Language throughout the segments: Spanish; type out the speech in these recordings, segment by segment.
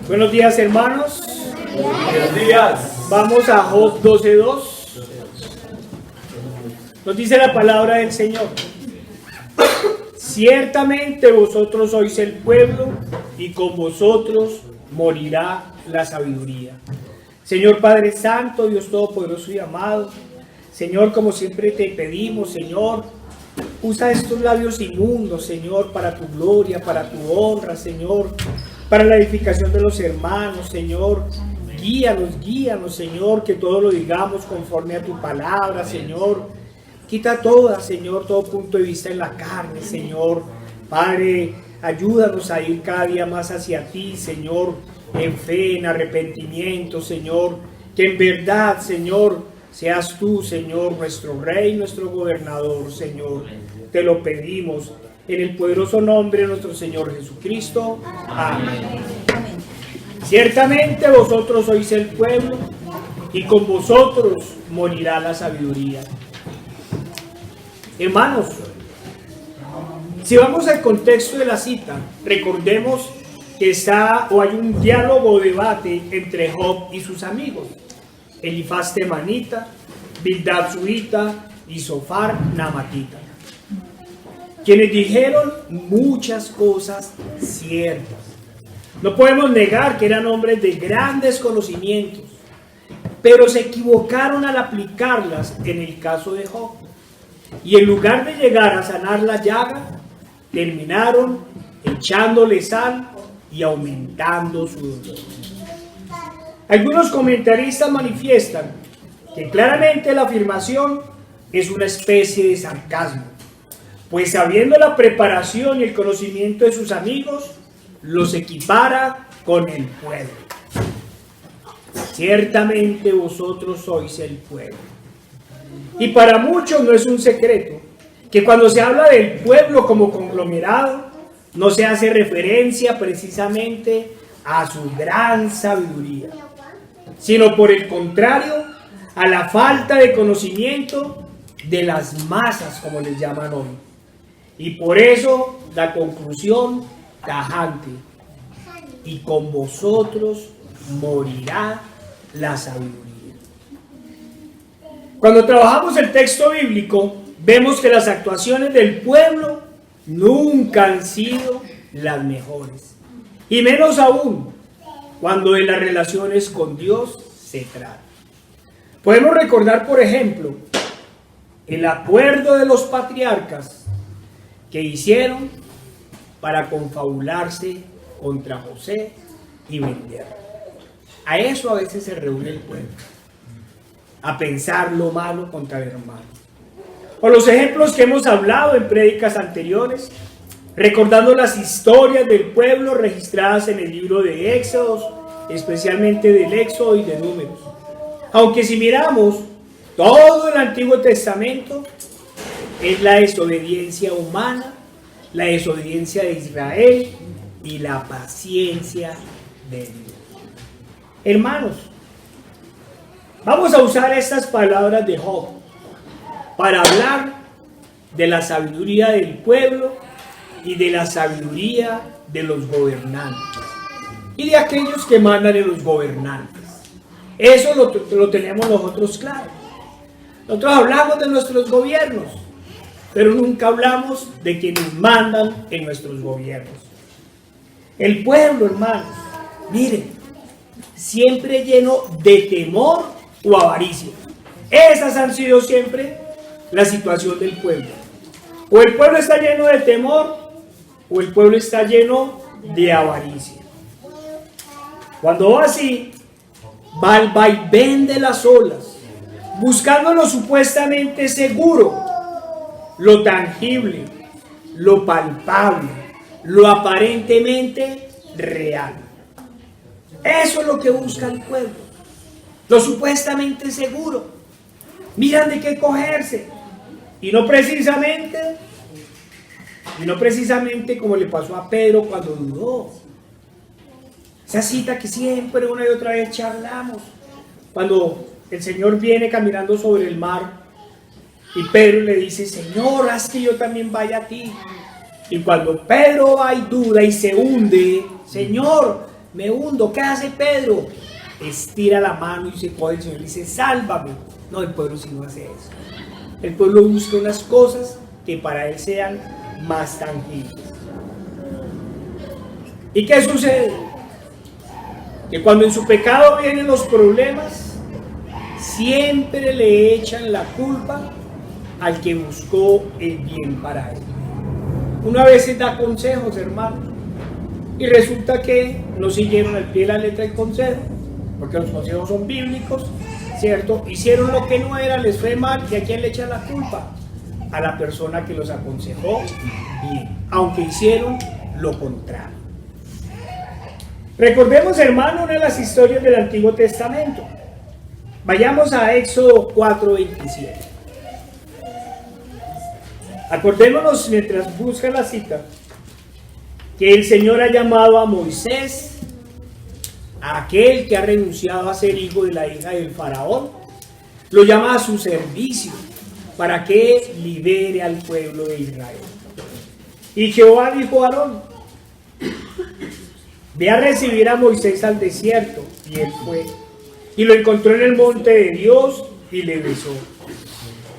Buenos días, hermanos. Buenos días. Vamos a Job 12:2. Nos dice la palabra del Señor: ciertamente vosotros sois el pueblo, y con vosotros morirá la sabiduría. Señor Padre Santo, Dios Todopoderoso y amado, Señor, como siempre te pedimos, Señor, usa estos labios inmundos, Señor, para tu gloria, para tu honra, Señor, para la edificación de los hermanos, Señor. Guíanos, Señor, que todo lo digamos conforme a tu palabra, Señor. Quita Señor, todo punto de vista en la carne, Señor. Padre, ayúdanos a ir cada día más hacia ti, Señor, en fe, en arrepentimiento, Señor. Que en verdad, Señor, seas tú, Señor, nuestro Rey, nuestro Gobernador, Señor. Te lo pedimos en el poderoso nombre de nuestro Señor Jesucristo. Amén. Ciertamente vosotros sois el pueblo, y con vosotros morirá la sabiduría. Hermanos, si vamos al contexto de la cita, recordemos que hay un diálogo o debate entre Job y sus amigos, Elifaz temanita, Bildad suita y Zofar naamatita, quienes dijeron muchas cosas ciertas. No podemos negar que eran hombres de grandes conocimientos, pero se equivocaron al aplicarlas en el caso de Job. Y en lugar de llegar a sanar la llaga, terminaron echándole sal y aumentando su dolor. Algunos comentaristas manifiestan que claramente la afirmación es una especie de sarcasmo, pues sabiendo la preparación y el conocimiento de sus amigos, los equipara con el pueblo. Ciertamente vosotros sois el pueblo. Y para muchos no es un secreto que cuando se habla del pueblo como conglomerado, no se hace referencia precisamente a su gran sabiduría, sino por el contrario, a la falta de conocimiento de las masas, como les llaman hoy. Y por eso la conclusión tajante: y con vosotros morirá la sabiduría. Cuando trabajamos el texto bíblico, vemos que las actuaciones del pueblo nunca han sido las mejores, y menos aún cuando de las relaciones con Dios se trata. Podemos recordar, por ejemplo, el acuerdo de los patriarcas que hicieron para confabularse contra José y venderlo. A eso a veces se reúne el pueblo, a pensar lo malo contra el hermano. O los ejemplos que hemos hablado en prédicas anteriores, recordando las historias del pueblo registradas en el libro de Éxodos, especialmente del Éxodo y de Números. Aunque si miramos todo el Antiguo Testamento, es la desobediencia humana, la desobediencia de Israel y la paciencia de Dios. Hermanos, vamos a usar estas palabras de Job para hablar de la sabiduría del pueblo y de la sabiduría de los gobernantes y de aquellos que mandan en los gobernantes. Eso lo tenemos nosotros claro. Nosotros hablamos de nuestros gobiernos, pero nunca hablamos de quienes mandan en nuestros gobiernos. El pueblo, hermanos, miren, siempre lleno de temor o avaricia. Esas han sido siempre la situación del pueblo. O el pueblo está lleno de temor, o el pueblo está lleno de avaricia. Cuando va así, va al vaivén de las olas, buscando lo supuestamente seguro, lo tangible, lo palpable, lo aparentemente real. Eso es lo que busca el pueblo, lo supuestamente seguro. Miran de qué cogerse, y no precisamente como le pasó a Pedro cuando dudó. Esa cita que siempre una y otra vez charlamos, cuando el Señor viene caminando sobre el mar y Pedro le dice: Señor, haz que yo también vaya a ti. Y cuando Pedro va y duda y se hunde: Señor, me hundo. ¿Qué hace Pedro? Estira la mano y se coge el Señor y dice, sálvame. No, el pueblo sí no hace eso. El pueblo busca unas cosas que para él sean más tangibles. ¿Y qué sucede? Que cuando en su pecado vienen los problemas, siempre le echan la culpa al que buscó el bien para él. Uno a veces da consejos, hermano, y resulta que no siguieron al pie de la letra el consejo, porque los consejos son bíblicos, ¿cierto? Hicieron lo que no era, les fue mal, ¿y a quién le echan la culpa? A la persona que los aconsejó bien, aunque hicieron lo contrario. Recordemos, hermano, una de las historias del Antiguo Testamento. Vayamos a Éxodo 4:27. Acordémonos, mientras busca la cita, que el Señor ha llamado a Moisés, a aquel que ha renunciado a ser hijo de la hija del faraón, lo llama a su servicio para que libere al pueblo de Israel. Y Jehová dijo a Aarón, ve a recibir a Moisés al desierto, y él fue, y lo encontró en el monte de Dios, y le besó.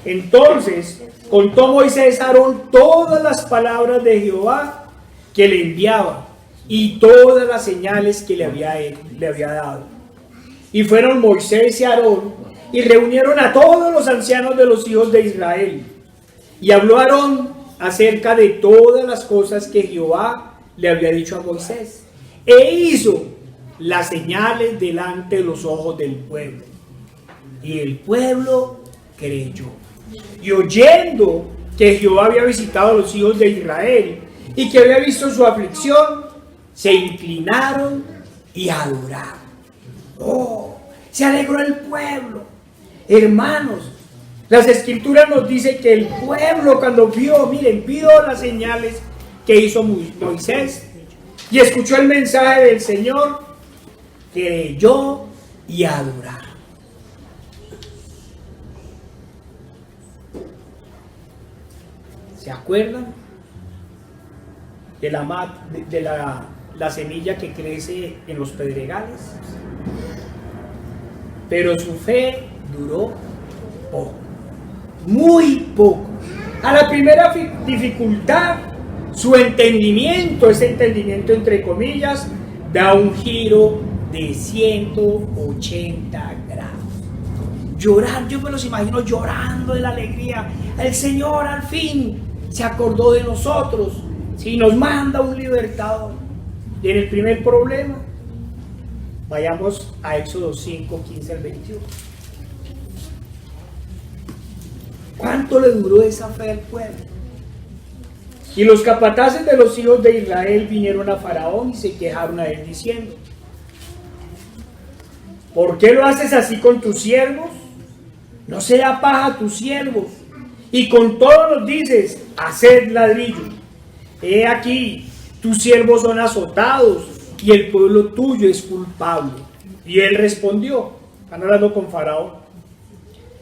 Entonces contó Moisés a Aarón todas las palabras de Jehová que le enviaba, y todas las señales que le había dado. Y fueron Moisés y Aarón, y reunieron a todos los ancianos de los hijos de Israel. Y habló Aarón acerca de todas las cosas que Jehová le había dicho a Moisés, e hizo las señales delante de los ojos del pueblo. Y el pueblo creyó. Y oyendo que Jehová había visitado a los hijos de Israel y que había visto su aflicción, se inclinaron y adoraron. ¡Oh! Se alegró el pueblo. Hermanos, las escrituras nos dicen que el pueblo cuando vio las señales que hizo Moisés y escuchó el mensaje del Señor, creyó y adoraron. ¿Se acuerdan de la semilla que crece en los pedregales? Pero su fe duró poco, muy poco. A la primera dificultad, su entendimiento, ese entendimiento entre comillas, da un giro de 180 grados. Llorar, yo me los imagino llorando de la alegría. El Señor al fin se acordó de nosotros, si nos manda un libertador. Y en el primer problema, vayamos a Éxodo 5, 15 al 21. ¿Cuánto le duró esa fe al pueblo? Y los capataces de los hijos de Israel vinieron a Faraón y se quejaron a él diciendo, ¿por qué lo haces así con tus siervos? No sea paja tus siervos. Y con todo nos dices, haced ladrillo. He aquí, tus siervos son azotados y el pueblo tuyo es culpable. Y él respondió, están hablando con Faraón,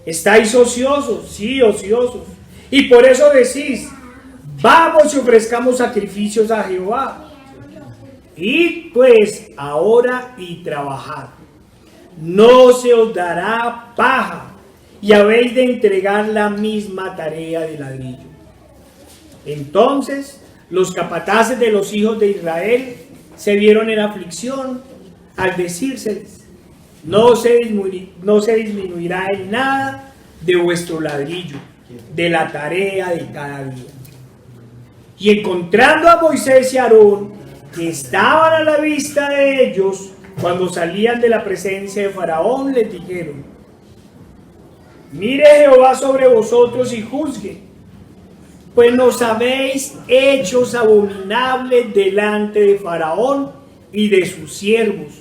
¿estáis ociosos? Sí, ociosos. Y por eso decís, vamos y ofrezcamos sacrificios a Jehová. Id pues ahora y trabajad. No se os dará paja, y habéis de entregar la misma tarea de ladrillo. Entonces los capataces de los hijos de Israel se vieron en aflicción al decírseles, no se disminuirá en nada de vuestro ladrillo, de la tarea de cada día. Y encontrando a Moisés y Aarón, que estaban a la vista de ellos, cuando salían de la presencia de Faraón, les dijeron, mire Jehová sobre vosotros y juzgue, pues nos habéis hechos abominables delante de Faraón y de sus siervos,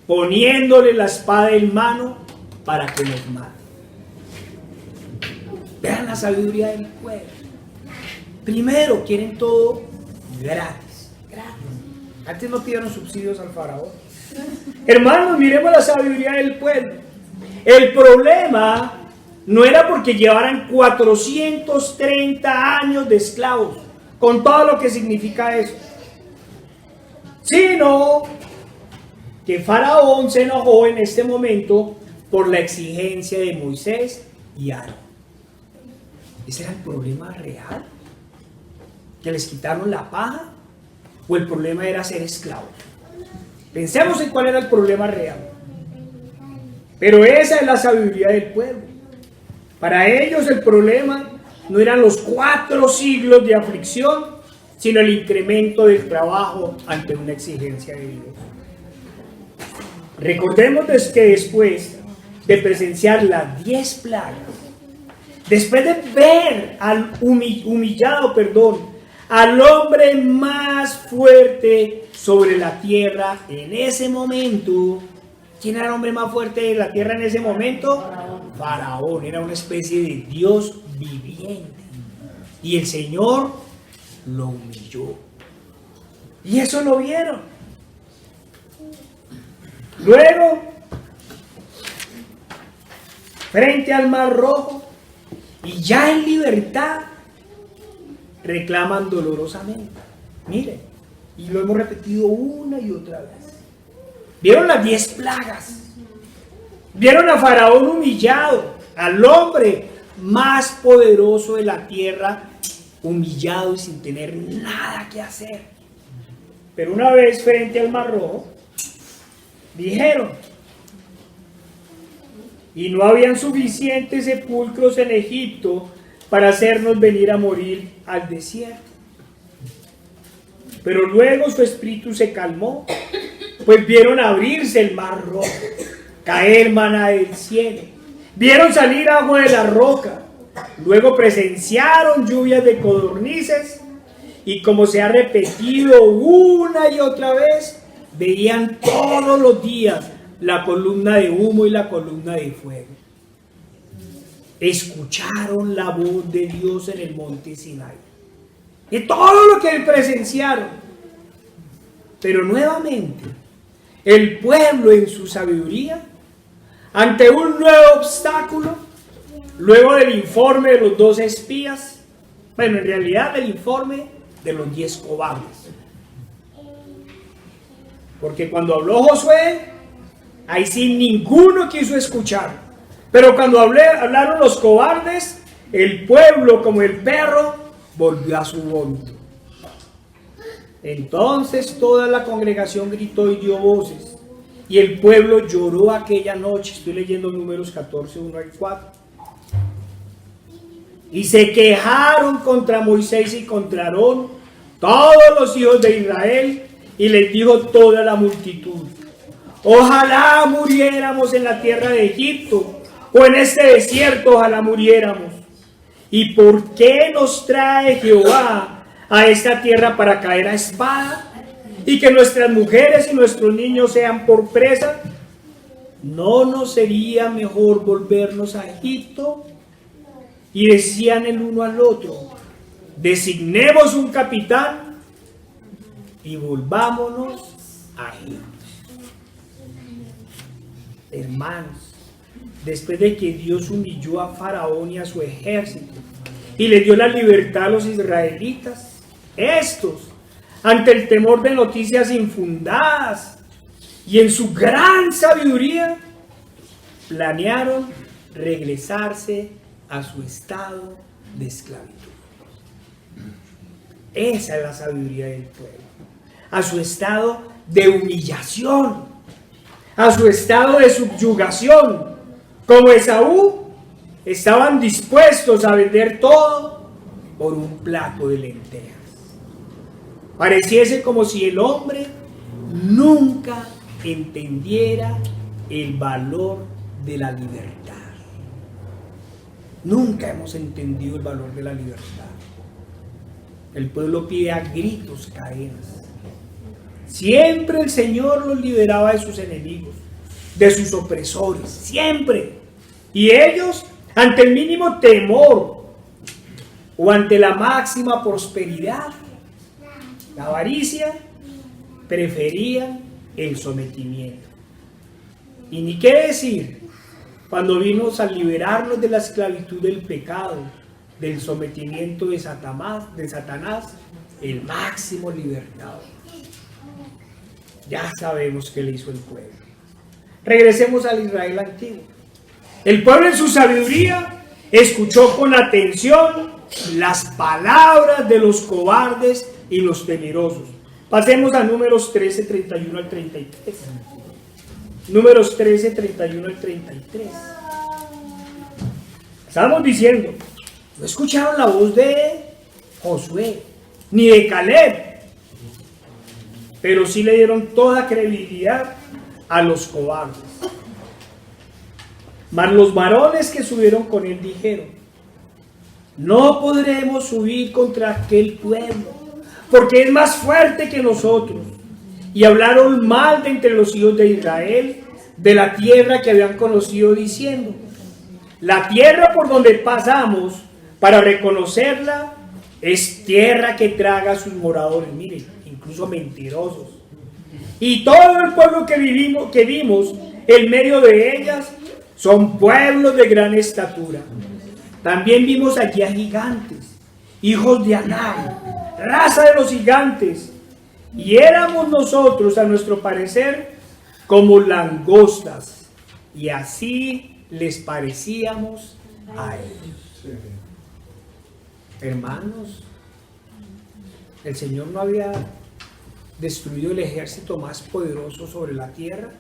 poniéndole la espada en mano para que nos mate. Vean la sabiduría del pueblo. Primero quieren todo gratis. Antes no pidieron subsidios al Faraón. Hermanos, miremos la sabiduría del pueblo. El problema no era porque llevaran 430 años de esclavos, con todo lo que significa eso, sino que Faraón se enojó en este momento por la exigencia de Moisés y Aarón. ¿Ese era el problema real? ¿Que les quitaron la paja? ¿O el problema era ser esclavos? Pensemos en cuál era el problema real. Pero esa es la sabiduría del pueblo. Para ellos el problema no eran los 4 siglos de aflicción, sino el incremento del trabajo ante una exigencia de Dios. Recordemos que después de presenciar las 10 plagas, después de ver al al hombre más fuerte sobre la tierra en ese momento. ¿Quién era el hombre más fuerte de la tierra en ese momento? Faraón. Era una especie de Dios viviente. Y el Señor lo humilló. Y eso lo vieron. Luego, frente al Mar Rojo, y ya en libertad, reclaman dolorosamente. Miren, y lo hemos repetido una y otra vez. Vieron las 10 plagas. Vieron a Faraón humillado, al hombre más poderoso de la tierra, humillado y sin tener nada que hacer. Pero una vez frente al Mar Rojo, dijeron, y no habían suficientes sepulcros en Egipto para hacernos venir a morir al desierto. Pero luego su espíritu se calmó, pues vieron abrirse el Mar Rojo, caer maná del cielo, vieron salir agua de la roca, luego presenciaron lluvias de codornices, y como se ha repetido una y otra vez, veían todos los días la columna de humo y la columna de fuego. Escucharon la voz de Dios en el monte Sinai. Y todo lo que presenciaron. Pero nuevamente, el pueblo en su sabiduría, ante un nuevo obstáculo, luego del informe de los 2 espías, bueno, en realidad del informe de los 10 cobardes. Porque cuando habló Josué, ahí sí ninguno quiso escuchar. Pero cuando hablaron los cobardes, el pueblo como el perro volvió a su vómito. Entonces toda la congregación gritó y dio voces, y el pueblo lloró aquella noche. Estoy leyendo Números 14, 1 al 4. Y se quejaron contra Moisés y contra Aarón todos los hijos de Israel, y les dijo toda la multitud: ojalá muriéramos en la tierra de Egipto, o en este desierto ojalá muriéramos. ¿Y por qué nos trae Jehová a esta tierra para caer a espada? Y que nuestras mujeres y nuestros niños sean por presa. ¿No nos sería mejor volvernos a Egipto? Y decían el uno al otro: designemos un capitán y volvámonos a Egipto. Hermanos, después de que Dios humilló a Faraón y a su ejército y le dio la libertad a los israelitas, estos, ante el temor de noticias infundadas y en su gran sabiduría, planearon regresarse a su estado de esclavitud. Esa es la sabiduría del pueblo. A su estado de humillación, a su estado de subyugación. Como Esaú, estaban dispuestos a vender todo por un plato de lentejas. Pareciese como si el hombre nunca entendiera el valor de la libertad. Nunca hemos entendido el valor de la libertad. El pueblo pide a gritos cadenas. Siempre el Señor los liberaba de sus enemigos, de sus opresores, siempre. Y ellos, ante el mínimo temor o ante la máxima prosperidad, la avaricia, preferían el sometimiento. Y ni qué decir cuando vino a liberarnos de la esclavitud del pecado, del sometimiento de Satanás, el máximo libertador. Ya sabemos qué le hizo el pueblo. Regresemos al Israel antiguo. El pueblo en su sabiduría escuchó con atención las palabras de los cobardes y los temerosos. Pasemos a Números 13, 31 al 33. Números 13, 31 al 33. Estábamos diciendo, no escucharon la voz de Josué, ni de Caleb, pero sí le dieron toda credibilidad a los cobardes. Mas los varones que subieron con él dijeron, no podremos subir contra aquel pueblo, porque es más fuerte que nosotros. Y hablaron mal de entre los hijos de Israel, de la tierra que habían conocido, diciendo, la tierra por donde pasamos para reconocerla es tierra que traga a sus moradores. Miren, incluso mentirosos. Y todo el pueblo que vimos en medio de ellas son pueblos de gran estatura. También vimos allí a gigantes, hijos de Anak, raza de los gigantes. Y éramos nosotros, a nuestro parecer, como langostas. Y así les parecíamos a ellos. Hermanos, el Señor no había destruido el ejército más poderoso sobre la tierra.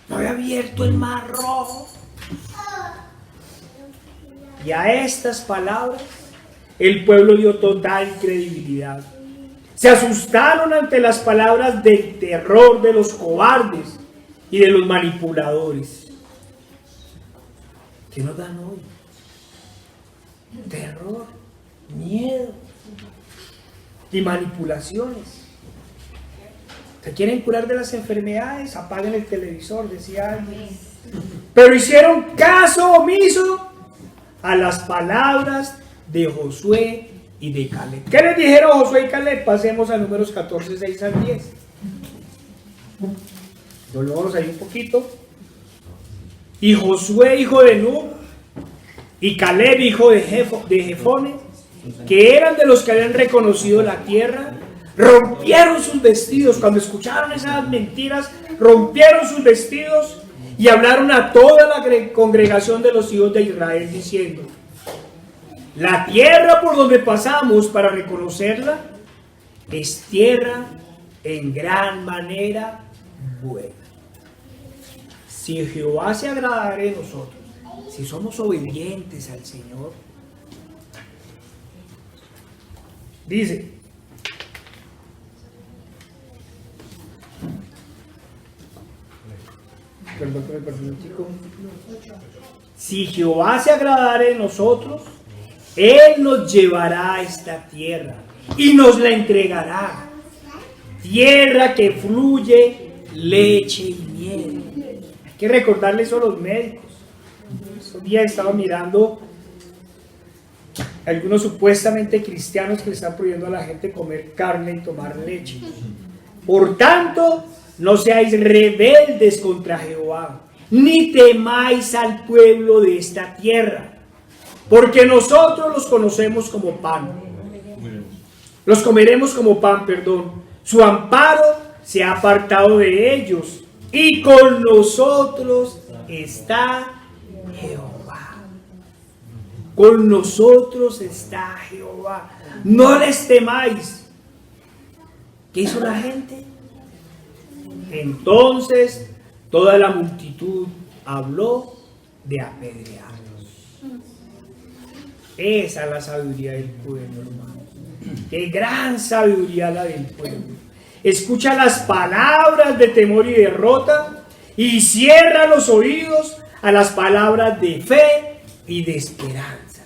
No había abierto el mar rojo. Y a estas palabras el pueblo dio total credibilidad. Se asustaron ante las palabras del terror de los cobardes y de los manipuladores. ¿Qué nos dan hoy? Terror, miedo y manipulaciones. ¿Se quieren curar de las enfermedades? Apaguen el televisor, decía alguien. Pero hicieron caso omiso a las palabras de Josué y de Caleb. ¿Qué les dijeron Josué y Caleb? Pasemos a Números 14, 6 al 10. Volvamos ahí un poquito. Y Josué, hijo de Nun, y Caleb, hijo de Jefone, que eran de los que habían reconocido la tierra, rompieron sus vestidos. Cuando escucharon esas mentiras, rompieron sus vestidos y hablaron a toda la congregación de los hijos de Israel diciendo, la tierra por donde pasamos para reconocerla es tierra en gran manera buena. Si Jehová se agradara de nosotros, si somos obedientes al Señor, dice, si Jehová se agradara de nosotros, Él nos llevará a esta tierra y nos la entregará. Tierra que fluye leche y miel. Hay que recordarle eso a los médicos. Estos días he estado mirando algunos supuestamente cristianos que le están prohibiendo a la gente comer carne y tomar leche. Por tanto, no seáis rebeldes contra Jehová, ni temáis al pueblo de esta tierra, porque nosotros los conocemos como pan. Los comeremos como pan, perdón. Su amparo se ha apartado de ellos, y con nosotros está Jehová. Con nosotros está Jehová. No les temáis. ¿Qué hizo la gente? Entonces toda la multitud habló de apedrearlos. Esa es la sabiduría del pueblo, hermano. Qué gran sabiduría la del pueblo. Escucha las palabras de temor y derrota y cierra los oídos a las palabras de fe y de esperanza.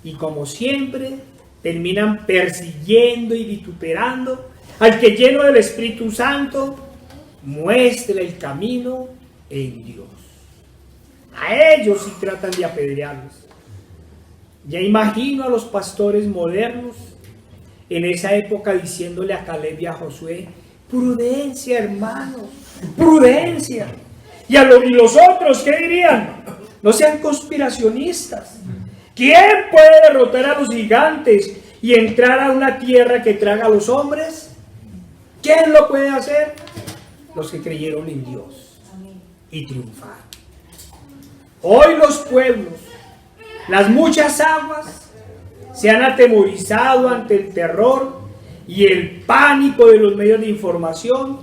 Y como siempre, terminan persiguiendo y vituperando al que lleno del Espíritu Santo muestra el camino en Dios. A ellos sí tratan de apedrearlos. Ya imagino a los pastores modernos en esa época diciéndole a Caleb y a Josué, prudencia, hermanos, prudencia. Y los otros, ¿qué dirían? No sean conspiracionistas. ¿Quién puede derrotar a los gigantes y entrar a una tierra que traga a los hombres? ¿Quién lo puede hacer? Los que creyeron en Dios y triunfaron. Hoy los pueblos, las muchas aguas, se han atemorizado ante el terror y el pánico de los medios de información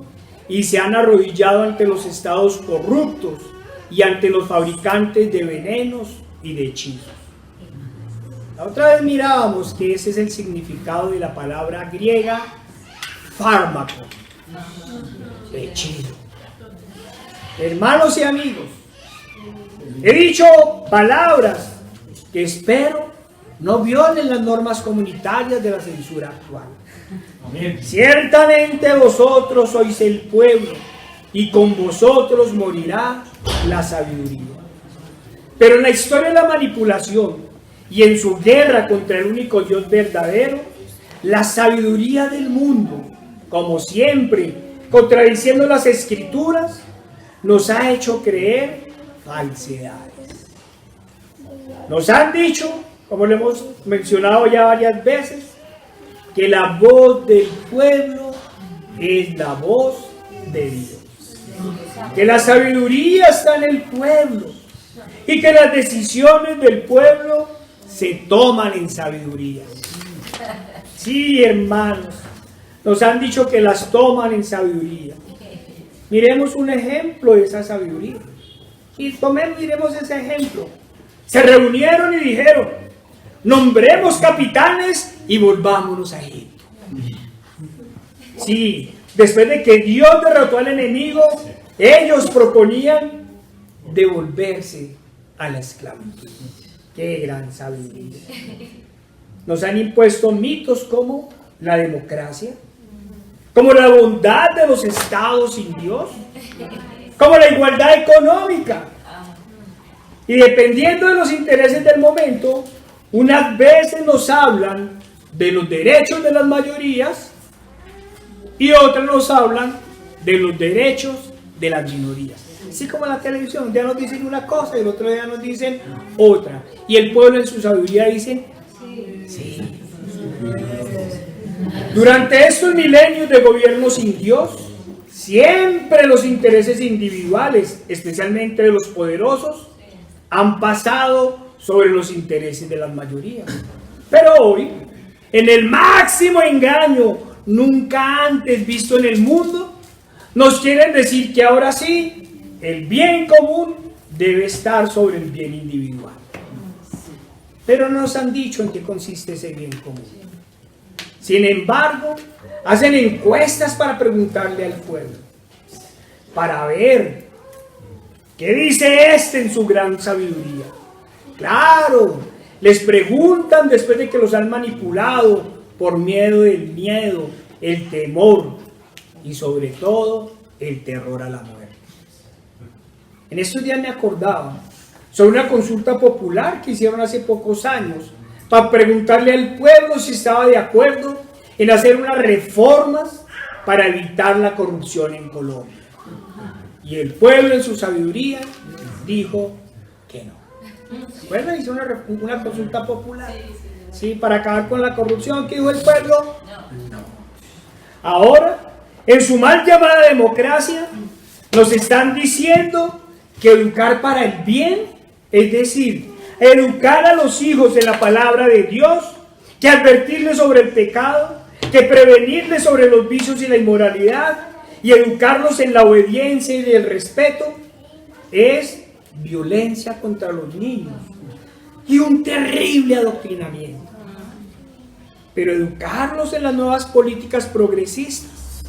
y se han arrodillado ante los estados corruptos y ante los fabricantes de venenos y de hechizos. La otra vez mirábamos que ese es el significado de la palabra griega fármaco, hechizo. Hermanos y amigos, he dicho palabras que espero no violen las normas comunitarias de la censura actual. Amén. Ciertamente vosotros sois el pueblo y con vosotros morirá la sabiduría. Pero en la historia de la manipulación y en su guerra contra el único Dios verdadero, la sabiduría del mundo, como siempre, contradiciendo las escrituras, nos ha hecho creer falsedades. Nos han dicho, como lo hemos mencionado ya varias veces, que la voz del pueblo es la voz de Dios. Que la sabiduría está en el pueblo y que las decisiones del pueblo se toman en sabiduría. Sí, hermanos, nos han dicho que las toman en sabiduría. Miremos un ejemplo de esa sabiduría. Y miremos ese ejemplo. Se reunieron y dijeron: nombremos capitanes y volvámonos a Egipto. Sí, después de que Dios derrotó al enemigo, ellos proponían devolverse a la esclavitud. ¡Qué gran sabiduría! Nos han impuesto mitos como la democracia, como la bondad de los estados sin Dios, como la igualdad económica. Y dependiendo de los intereses del momento, unas veces nos hablan de los derechos de las mayorías y otras nos hablan de los derechos de las minorías. Así como en la televisión, un día nos dicen una cosa y el otro día nos dicen otra. Y el pueblo en su sabiduría dice: sí. Durante estos milenios de gobierno sin Dios, siempre los intereses individuales, especialmente de los poderosos, han pasado sobre los intereses de las mayorías. Pero hoy, en el máximo engaño nunca antes visto en el mundo, nos quieren decir que ahora sí, el bien común debe estar sobre el bien individual. Pero no nos han dicho en qué consiste ese bien común. Sin embargo, hacen encuestas para preguntarle al pueblo, para ver qué dice este en su gran sabiduría. Claro, les preguntan después de que los han manipulado por miedo del miedo, el temor y sobre todo el terror a la muerte. En estos días me acordaba sobre una consulta popular que hicieron hace pocos años para preguntarle al pueblo si estaba de acuerdo en hacer unas reformas para evitar la corrupción en Colombia. Y el pueblo en su sabiduría dijo que no. Bueno, hizo una consulta popular, ¿sí? Para acabar con la corrupción. ¿Qué dijo el pueblo? No. Ahora, en su mal llamada democracia, nos están diciendo que educar para el bien, es decir, educar a los hijos en la palabra de Dios, que advertirles sobre el pecado, que prevenirles sobre los vicios y la inmoralidad, y educarlos en la obediencia y el respeto, es violencia contra los niños y un terrible adoctrinamiento. Pero educarlos en las nuevas políticas progresistas,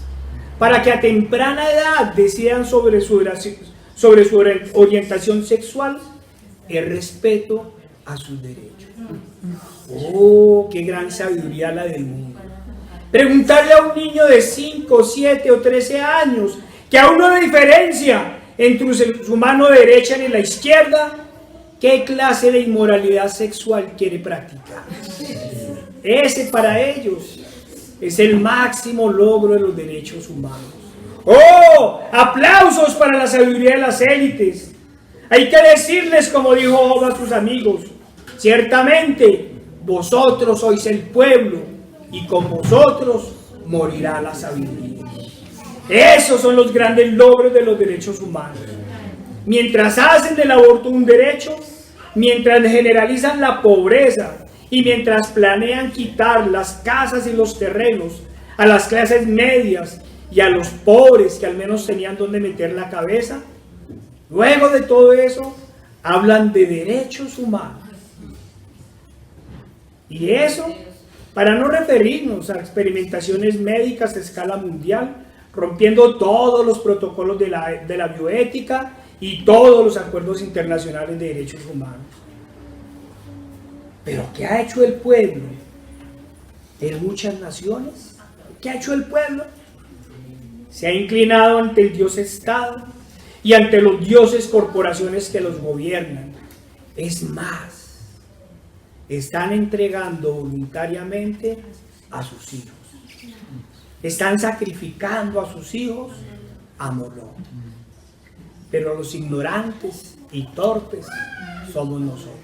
para que a temprana edad decidan sobre su orientación sexual, es respeto a sus derechos. ¡Oh, qué gran sabiduría la del mundo! Preguntarle a un niño de 5, 7 o 13 años que aún no hay diferencia entre su mano derecha y la izquierda, ¿qué clase de inmoralidad sexual quiere practicar? Ese para ellos es el máximo logro de los derechos humanos. ¡Oh! ¡Aplausos para la sabiduría de las élites! Hay que decirles, como dijo Job a sus amigos: ciertamente vosotros sois el pueblo y con vosotros morirá la sabiduría. Esos son los grandes logros de los derechos humanos. Mientras hacen del aborto un derecho, mientras generalizan la pobreza y mientras planean quitar las casas y los terrenos a las clases medias y a los pobres que al menos tenían donde meter la cabeza, luego de todo eso hablan de derechos humanos. Y eso para no referirnos a experimentaciones médicas a escala mundial, rompiendo todos los protocolos de la bioética y todos los acuerdos internacionales de derechos humanos. Pero ¿qué ha hecho el pueblo en muchas naciones? ¿Qué ha hecho el pueblo? Se ha inclinado ante el Dios Estado y ante los dioses corporaciones que los gobiernan. Es más, están entregando voluntariamente a sus hijos. Están sacrificando a sus hijos a Moloch. Pero los ignorantes y torpes somos nosotros.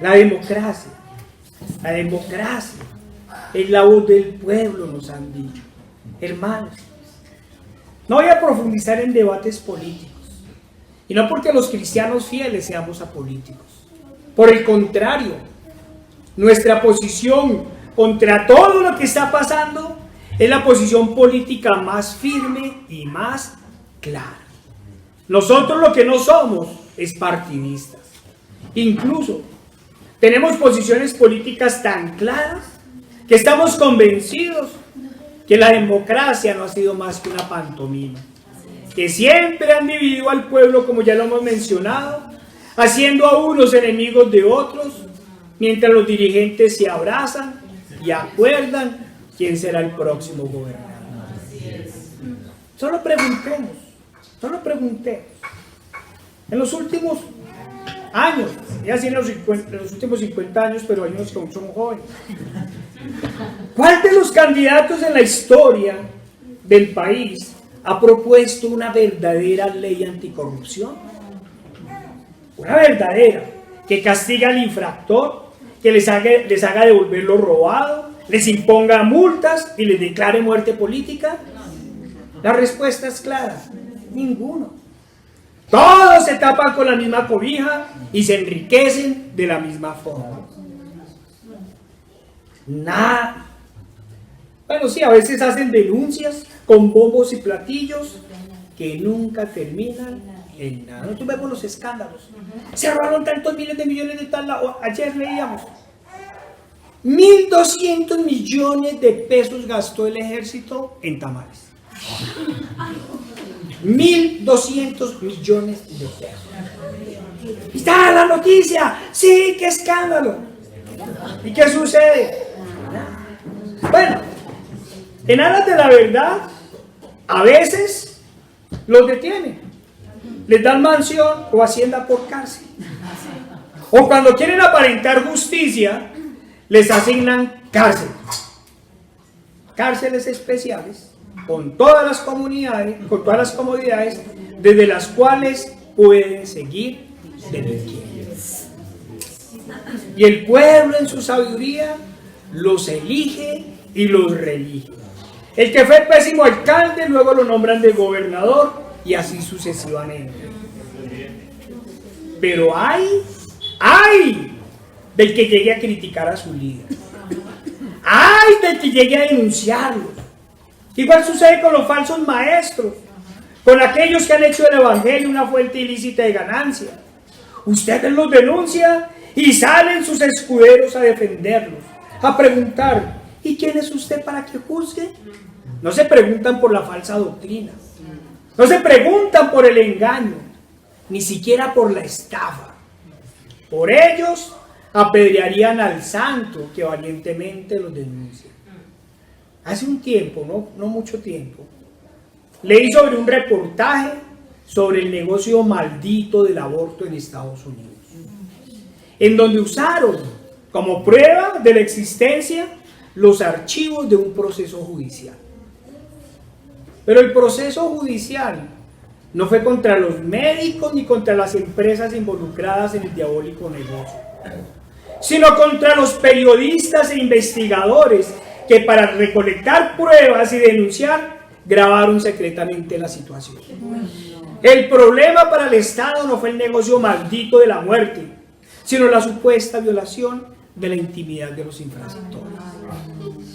La democracia es la voz del pueblo, nos han dicho. Hermanos, no voy a profundizar en debates políticos, y no porque los cristianos fieles seamos apolíticos. Por el contrario, nuestra posición contra todo lo que está pasando es la posición política más firme y más clara. Nosotros lo que no somos es partidistas. Incluso tenemos posiciones políticas tan claras que estamos convencidos que la democracia no ha sido más que una pantomima, que siempre han dividido al pueblo, como ya lo hemos mencionado, haciendo a unos enemigos de otros, mientras los dirigentes se abrazan y acuerdan quién será el próximo gobernante. Solo preguntemos. En los últimos años, ya sí en los últimos 50 años, pero hay unos que somos jóvenes. ¿Cuál de los candidatos en la historia del país ha propuesto una verdadera ley anticorrupción? Una verdadera, que castigue al infractor, que les haga devolver lo robado, les imponga multas y les declare muerte política. La respuesta es clara: ninguno. Todos se tapan con la misma cobija y se enriquecen de la misma forma. Nada. Bueno, sí, a veces hacen denuncias con bombos y platillos que nunca terminan en nada. Nosotros vemos los escándalos. Se robaron tantos miles de millones de tal. Ayer leíamos 1.200 millones de pesos gastó el ejército en tamales. 1.200 millones de pesos. Está la noticia. Sí, qué escándalo. ¿Y qué sucede? Bueno, en aras de la verdad, a veces los detienen, les dan mansión o hacienda por cárcel. O cuando quieren aparentar justicia, les asignan cárceles. Cárceles especiales, con todas las comodidades, desde las cuales pueden seguir delinquiendo. Y el pueblo en su sabiduría los elige y los reelige. El que fue pésimo alcalde, luego lo nombran de gobernador y así sucesivamente. Pero hay del que llegue a criticar a su líder. Hay del que llegue a denunciarlo. Igual sucede con los falsos maestros, con aquellos que han hecho del evangelio una fuente ilícita de ganancia. Ustedes los denuncian y salen sus escuderos a defenderlos, a preguntar: ¿y quién es usted para que juzgue? No se preguntan por la falsa doctrina, no se preguntan por el engaño, ni siquiera por la estafa. Por ellos apedrearían al santo que valientemente los denuncia. Hace un tiempo, no mucho tiempo, leí sobre un reportaje sobre el negocio maldito del aborto en Estados Unidos, en donde usaron como prueba de la existencia los archivos de un proceso judicial. Pero el proceso judicial no fue contra los médicos ni contra las empresas involucradas en el diabólico negocio, sino contra los periodistas e investigadores que, para recolectar pruebas y denunciar, grabaron secretamente la situación. El problema para el Estado no fue el negocio maldito de la muerte, sino la supuesta violación de la intimidad de los infractores.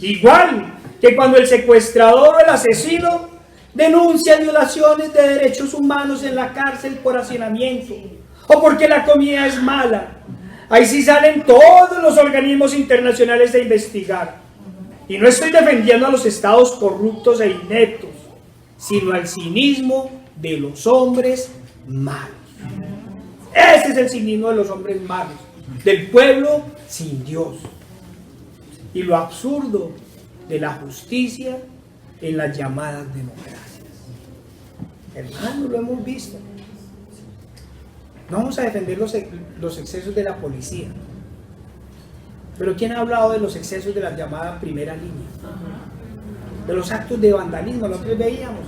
Igual que cuando el secuestrador o el asesino denuncia violaciones de derechos humanos en la cárcel por hacinamiento o porque la comida es mala. Ahí sí salen todos los organismos internacionales a investigar. Y no estoy defendiendo a los estados corruptos e ineptos, sino al cinismo de los hombres malos. Ese es el cinismo de los hombres malos, del pueblo sin Dios. Y lo absurdo de la justicia en las llamadas democracias. Hermanos, lo hemos visto. No vamos a defender los excesos de la policía. Pero ¿quién ha hablado de los excesos de la llamada primera línea? De los actos de vandalismo, nosotros veíamos.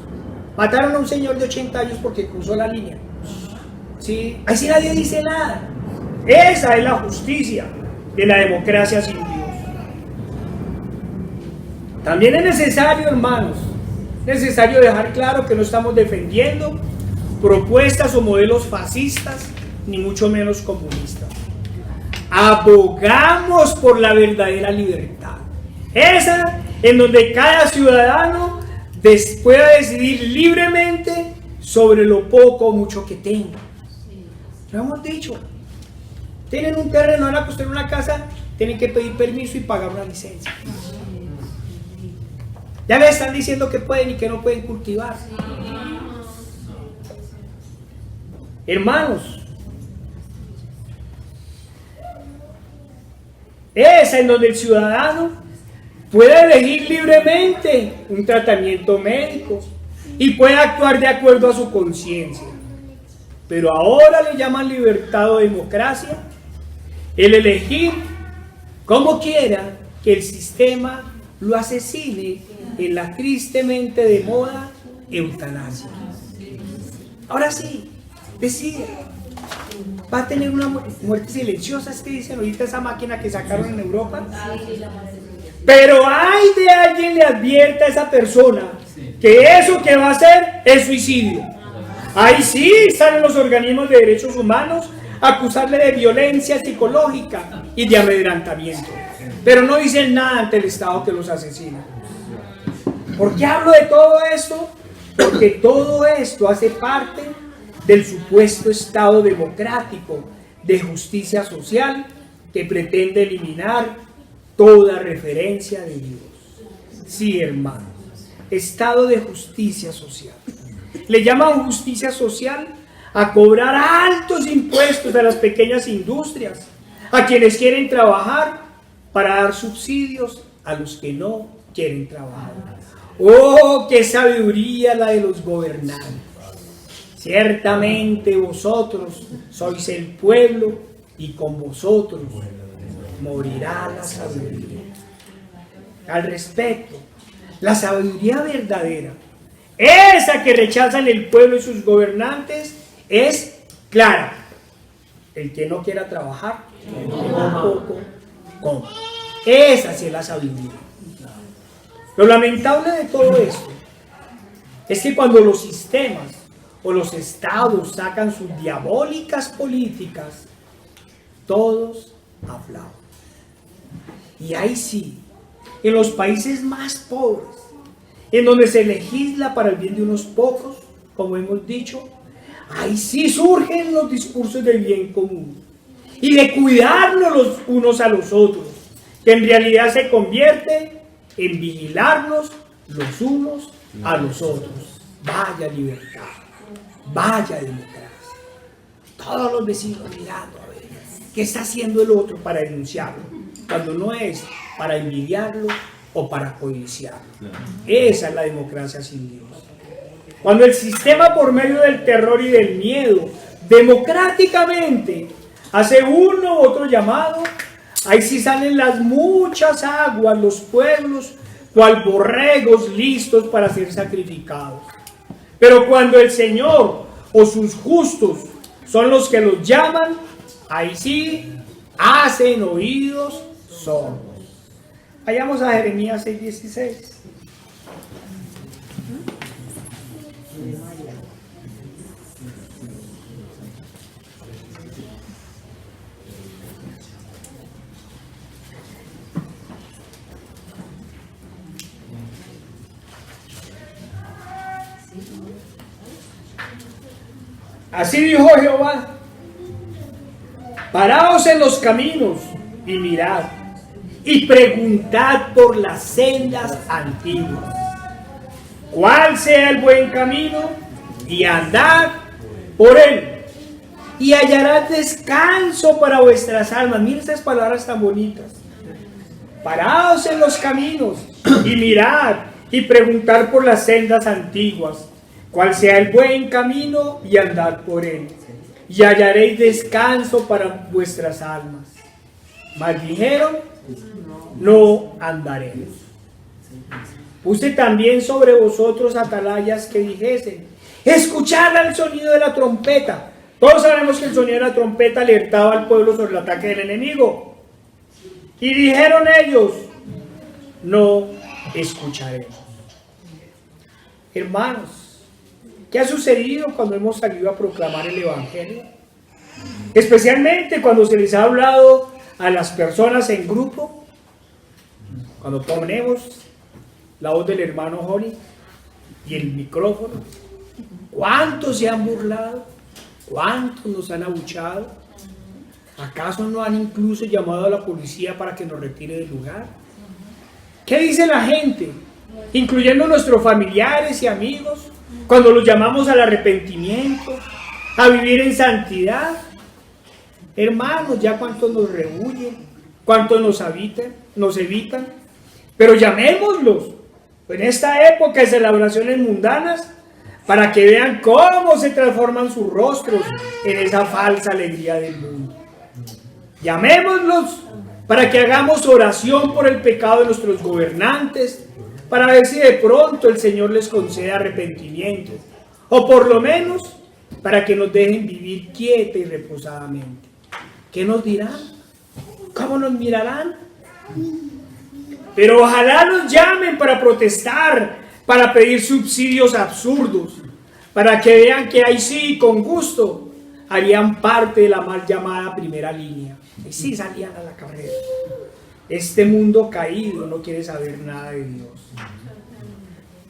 Mataron a un señor de 80 años porque cruzó la línea. ¿Sí? Ahí sí nadie dice nada. Esa es la justicia de la democracia sin Dios. También es necesario, hermanos, necesario dejar claro que no estamos defendiendo propuestas o modelos fascistas, ni mucho menos comunistas. Abogamos por la verdadera libertad, esa en donde cada ciudadano pueda decidir libremente sobre lo poco o mucho que tenga. Lo hemos dicho. Tienen un terreno, van a construir una casa, tienen que pedir permiso y pagar una licencia. Ya les están diciendo que pueden y que no pueden cultivar. Hermanos, es en donde el ciudadano puede elegir libremente un tratamiento médico y puede actuar de acuerdo a su conciencia. Pero ahora le llaman libertad o democracia el elegir como quiera que el sistema lo asesine en la tristemente de moda eutanasia. Ahora sí, decide. Va a tener una muerte silenciosa, es que dicen ahorita esa máquina que sacaron en Europa. Pero ay de alguien le advierta a esa persona que eso que va a hacer es suicidio. Ahí sí salen los organismos de derechos humanos a acusarle de violencia psicológica y de amedrentamiento. Pero no dicen nada ante el Estado que los asesina. ¿Por qué hablo de todo esto? Porque todo esto hace parte del supuesto Estado democrático de justicia social que pretende eliminar toda referencia de Dios. Sí, hermanos, Estado de justicia social. Le llaman justicia social a cobrar altos impuestos a las pequeñas industrias, a quienes quieren trabajar para dar subsidios a los que no quieren trabajar. ¡Oh, qué sabiduría la de los gobernantes! Ciertamente vosotros sois el pueblo y con vosotros morirá la sabiduría. Al respecto, la sabiduría verdadera, esa que rechazan el pueblo y sus gobernantes, es clara. El que no quiera trabajar, tampoco coma. Esa sí es la sabiduría. Lo lamentable de todo esto es que cuando los sistemas o los estados sacan sus diabólicas políticas, todos aplauden. Y ahí sí, en los países más pobres, en donde se legisla para el bien de unos pocos, como hemos dicho, ahí sí surgen los discursos del bien común y de cuidarnos los unos a los otros, que en realidad se convierte en vigilarnos los unos a los otros. Vaya libertad, vaya democracia. Todos los vecinos mirando a ver qué está haciendo el otro para denunciarlo, cuando no es para envidiarlo o para codiciarlo. Esa es la democracia sin Dios. Cuando el sistema, por medio del terror y del miedo, democráticamente hace uno u otro llamado, ahí sí salen las muchas aguas, los pueblos, cual borregos listos para ser sacrificados. Pero cuando el Señor o sus justos son los que los llaman, ahí sí hacen oídos sordos. Vayamos a Jeremías 6:16. Así dijo Jehová: paraos en los caminos y mirad, y preguntad por las sendas antiguas, cuál sea el buen camino, y andad por él, y hallarás descanso para vuestras almas. Miren estas palabras tan bonitas. Paraos en los caminos y mirad, y preguntad por las sendas antiguas, cuál sea el buen camino, y andad por él, y hallaréis descanso para vuestras almas. Mas dijeron: no andaremos. Puse también sobre vosotros atalayas que dijesen: escuchad el sonido de la trompeta. Todos sabemos que el sonido de la trompeta alertaba al pueblo sobre el ataque del enemigo. Y dijeron ellos: no escucharemos. Hermanos, ¿qué ha sucedido cuando hemos salido a proclamar el Evangelio? Especialmente cuando se les ha hablado a las personas en grupo, cuando ponemos la voz del hermano Joni y el micrófono. ¿Cuántos se han burlado? ¿Cuántos nos han abuchado? ¿Acaso no han incluso llamado a la policía para que nos retire del lugar? ¿Qué dice la gente, incluyendo nuestros familiares y amigos, cuando los llamamos al arrepentimiento, a vivir en santidad? Hermanos, ya cuántos nos rehuyen, cuántos nos evitan, pero llamémoslos en esta época de celebraciones mundanas, para que vean cómo se transforman sus rostros en esa falsa alegría del mundo. Llamémoslos para que hagamos oración por el pecado de nuestros gobernantes, para ver si de pronto el Señor les concede arrepentimiento, o por lo menos para que nos dejen vivir quieta y reposadamente. ¿Qué nos dirán? ¿Cómo nos mirarán? Pero ojalá nos llamen para protestar, para pedir subsidios absurdos, para que vean que ahí sí, con gusto, harían parte de la mal llamada primera línea. Y sí salían a la carrera. Este mundo caído no quiere saber nada de Dios,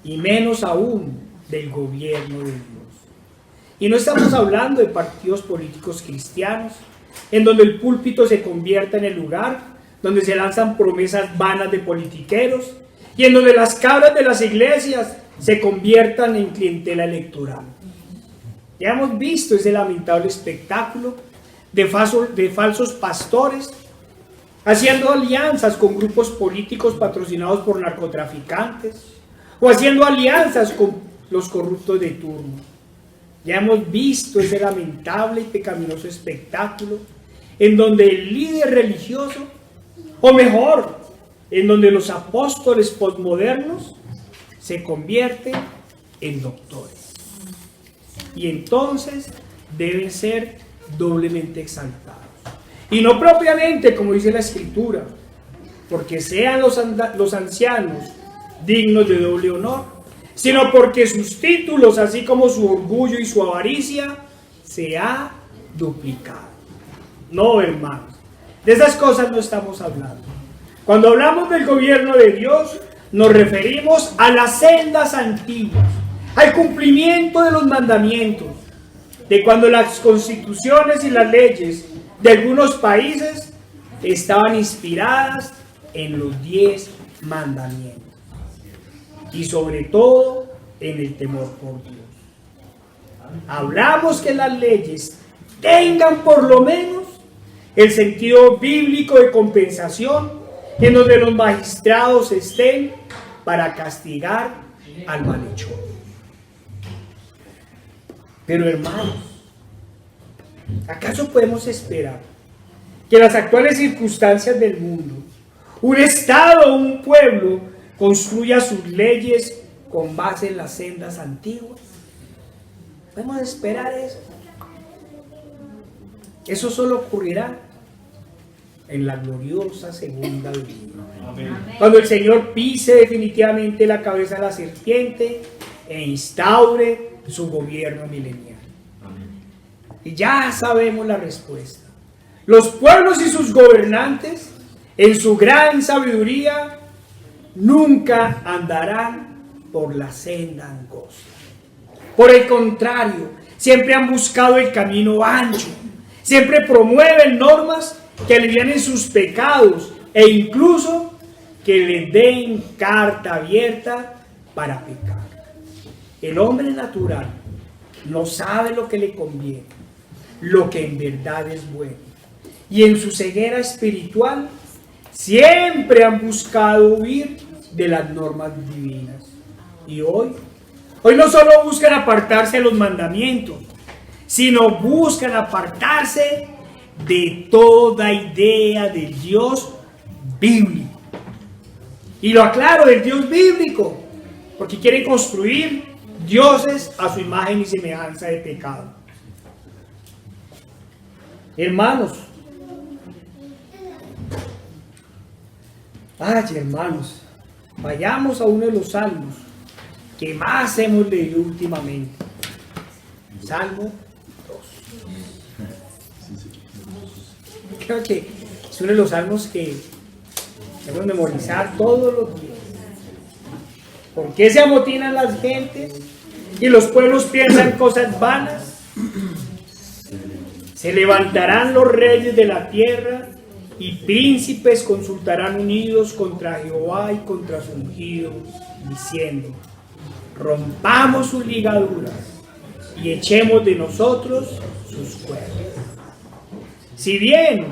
y menos aún del gobierno de Dios. Y no estamos hablando de partidos políticos cristianos, en donde el púlpito se convierta en el lugar donde se lanzan promesas vanas de politiqueros, y en donde las cabras de las iglesias se conviertan en clientela electoral. Ya hemos visto ese lamentable espectáculo de falsos pastores haciendo alianzas con grupos políticos patrocinados por narcotraficantes, o haciendo alianzas con los corruptos de turno. Ya hemos visto ese lamentable y pecaminoso espectáculo en donde el líder religioso, o mejor, en donde los apóstoles posmodernos se convierten en doctores, y entonces deben ser doblemente exaltados, y no propiamente como dice la Escritura, porque sean los ancianos dignos de doble honor, sino porque sus títulos, así como su orgullo y su avaricia, se ha duplicado. No, hermanos, de esas cosas no estamos hablando. Cuando hablamos del gobierno de Dios, nos referimos a las sendas antiguas, al cumplimiento de los mandamientos, de cuando las constituciones y las leyes de algunos países estaban inspiradas en los 10 mandamientos, y sobre todo en el temor por Dios. Hablamos que las leyes tengan por lo menos el sentido bíblico de compensación, en donde los magistrados estén para castigar al malhechor. Pero hermanos, ¿acaso podemos esperar que en las actuales circunstancias del mundo, un Estado o un pueblo construya sus leyes con base en las sendas antiguas? ¿Podemos esperar eso? Eso solo ocurrirá en la gloriosa segunda venida, cuando el Señor pise definitivamente la cabeza de la serpiente e instaure su gobierno milenial. Y ya sabemos la respuesta. Los pueblos y sus gobernantes, en su gran sabiduría, nunca andarán por la senda angosta. Por el contrario, siempre han buscado el camino ancho, siempre promueven normas que alivianen sus pecados e incluso que les den carta abierta para pecar. El hombre natural no sabe lo que le conviene, lo que en verdad es bueno. Y en su ceguera espiritual siempre han buscado huir de las normas divinas. Y hoy no solo buscan apartarse de los mandamientos, sino buscan apartarse de toda idea del Dios bíblico. Y lo aclaro, del Dios bíblico, porque quieren construir dioses a su imagen y semejanza de pecado. Hermanos, vayamos a uno de los salmos que más hemos leído últimamente. Salmo 2. Creo que es uno de los salmos que debemos memorizar todos los días. ¿Por qué se amotinan las gentes y los pueblos piensan cosas vanas? Se levantarán los reyes de la tierra y príncipes consultarán unidos contra Jehová y contra su ungido, diciendo: rompamos sus ligaduras y echemos de nosotros sus cuerdas. Si bien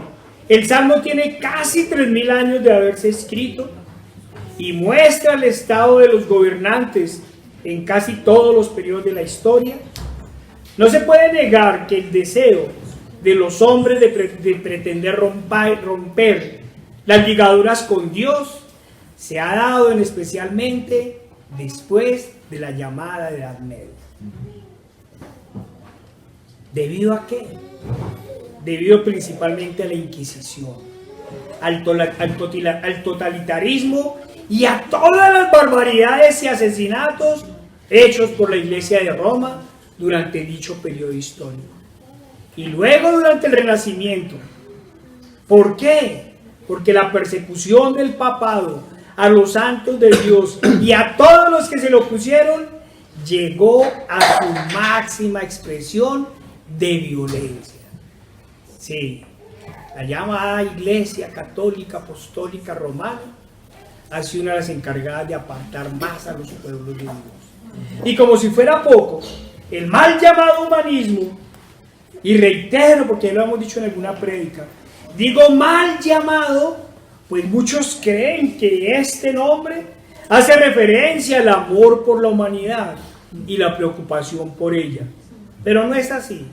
el Salmo tiene casi 3000 años de haberse escrito y muestra el estado de los gobernantes en casi todos los periodos de la historia, no se puede negar que el deseo de los hombres de pretender romper las ligaduras con Dios se ha dado especialmente después de la llamada Edad Media. ¿Debido a qué? Debido principalmente a la Inquisición, al totalitarismo y a todas las barbaridades y asesinatos hechos por la Iglesia de Roma durante dicho periodo histórico. Y luego durante el Renacimiento. ¿Por qué? Porque la persecución del papado a los santos de Dios y a todos los que se le opusieron llegó a su máxima expresión de violencia. Sí, la llamada Iglesia Católica Apostólica Romana ha sido una de las encargadas de apartar más a los pueblos de Dios. Y como si fuera poco, el mal llamado humanismo, y reitero porque ya lo hemos dicho en alguna prédica, digo mal llamado, pues muchos creen que este nombre hace referencia al amor por la humanidad y la preocupación por ella. Pero no es así.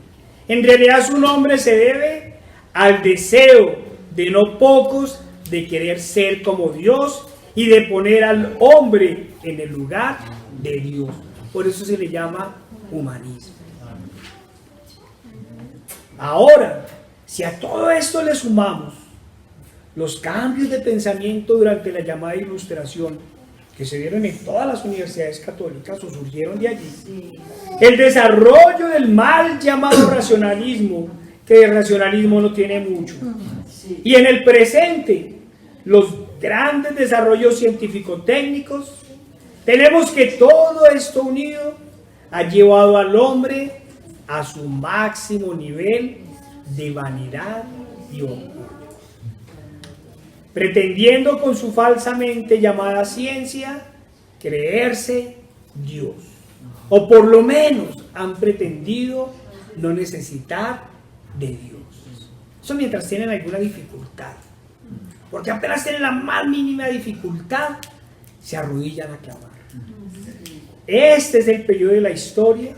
En realidad su nombre se debe al deseo de no pocos de querer ser como Dios y de poner al hombre en el lugar de Dios. Por eso se le llama humanismo. Ahora, si a todo esto le sumamos los cambios de pensamiento durante la llamada Ilustración, que se dieron en todas las universidades católicas o surgieron de allí, el desarrollo del mal llamado racionalismo, que de racionalismo no tiene mucho, y en el presente, los grandes desarrollos científico-técnicos, tenemos que todo esto unido ha llevado al hombre a su máximo nivel de vanidad y orgullo, pretendiendo con su falsamente llamada ciencia creerse Dios, o por lo menos han pretendido no necesitar de Dios. Eso mientras tienen alguna dificultad, porque apenas tienen la más mínima dificultad se arrodillan a clamar. Este es el periodo de la historia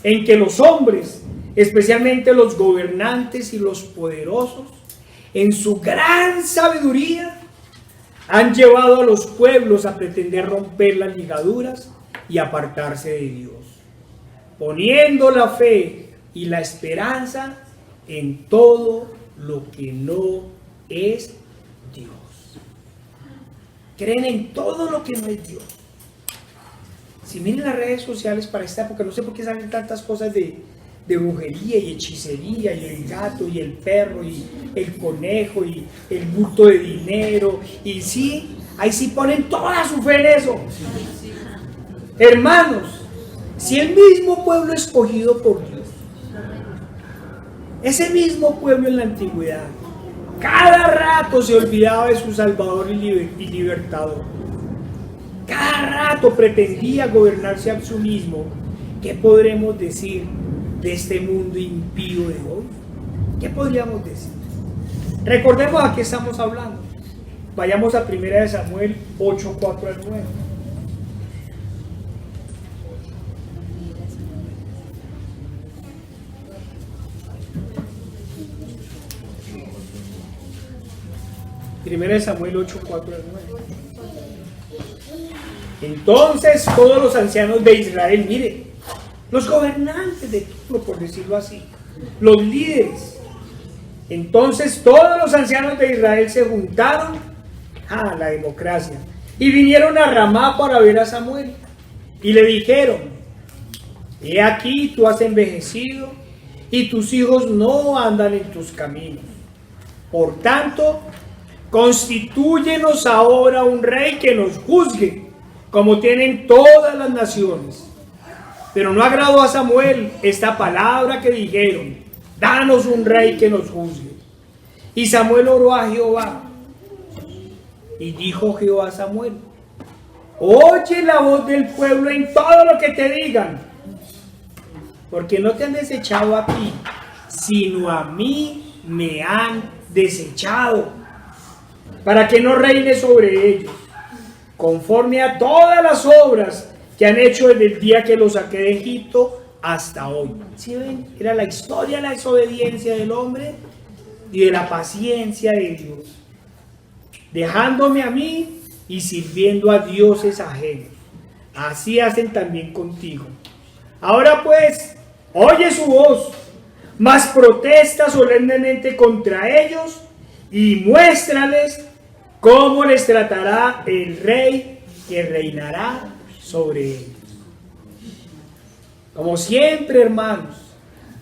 en que los hombres, especialmente los gobernantes y los poderosos, en su gran sabiduría, han llevado a los pueblos a pretender romper las ligaduras y apartarse de Dios, poniendo la fe y la esperanza en todo lo que no es Dios. Creen en todo lo que no es Dios. Si miren las redes sociales para esta época, no sé por qué salen tantas cosas de brujería y hechicería, y el gato y el perro y el conejo y el bulto de dinero, y sí, ahí sí ponen toda su fe en eso. Hermanos, si el mismo pueblo escogido por Dios Ese mismo pueblo en la antigüedad, cada rato se olvidaba de su Salvador y Libertador. Cada rato pretendía gobernarse a sí mismo. ¿Qué podremos decir de este mundo impío de hoy? ¿Qué podríamos decir? Recordemos a qué estamos hablando. Vayamos a 1 Samuel 8, 4 al 9. Primera de Samuel 8, 4 al 9. Entonces todos los ancianos de Israel, mire, los gobernantes de todo, por decirlo así, los líderes. Entonces todos los ancianos de Israel se juntaron a la democracia y vinieron a Ramá para ver a Samuel y le dijeron: he aquí, tú has envejecido y tus hijos no andan en tus caminos. Por tanto, constitúyenos ahora un rey que nos juzgue, como tienen todas las naciones. Pero no agradó a Samuel esta palabra que dijeron: danos un rey que nos juzgue. Y Samuel oró a Jehová. Y dijo Jehová a Samuel: oye la voz del pueblo en todo lo que te digan, porque no te han desechado a ti, sino a mí me han desechado, para que no reine sobre ellos, conforme a todas las obras que han hecho desde el día que los saqué de Egipto hasta hoy. ¿Sí ven? Era la historia de la desobediencia del hombre y de la paciencia de Dios, dejándome a mí y sirviendo a dioses ajenos. Así hacen también contigo. Ahora pues, oye su voz, mas protesta solemnemente contra ellos y muéstrales cómo les tratará el rey que reinará sobre ellos. Como siempre, hermanos,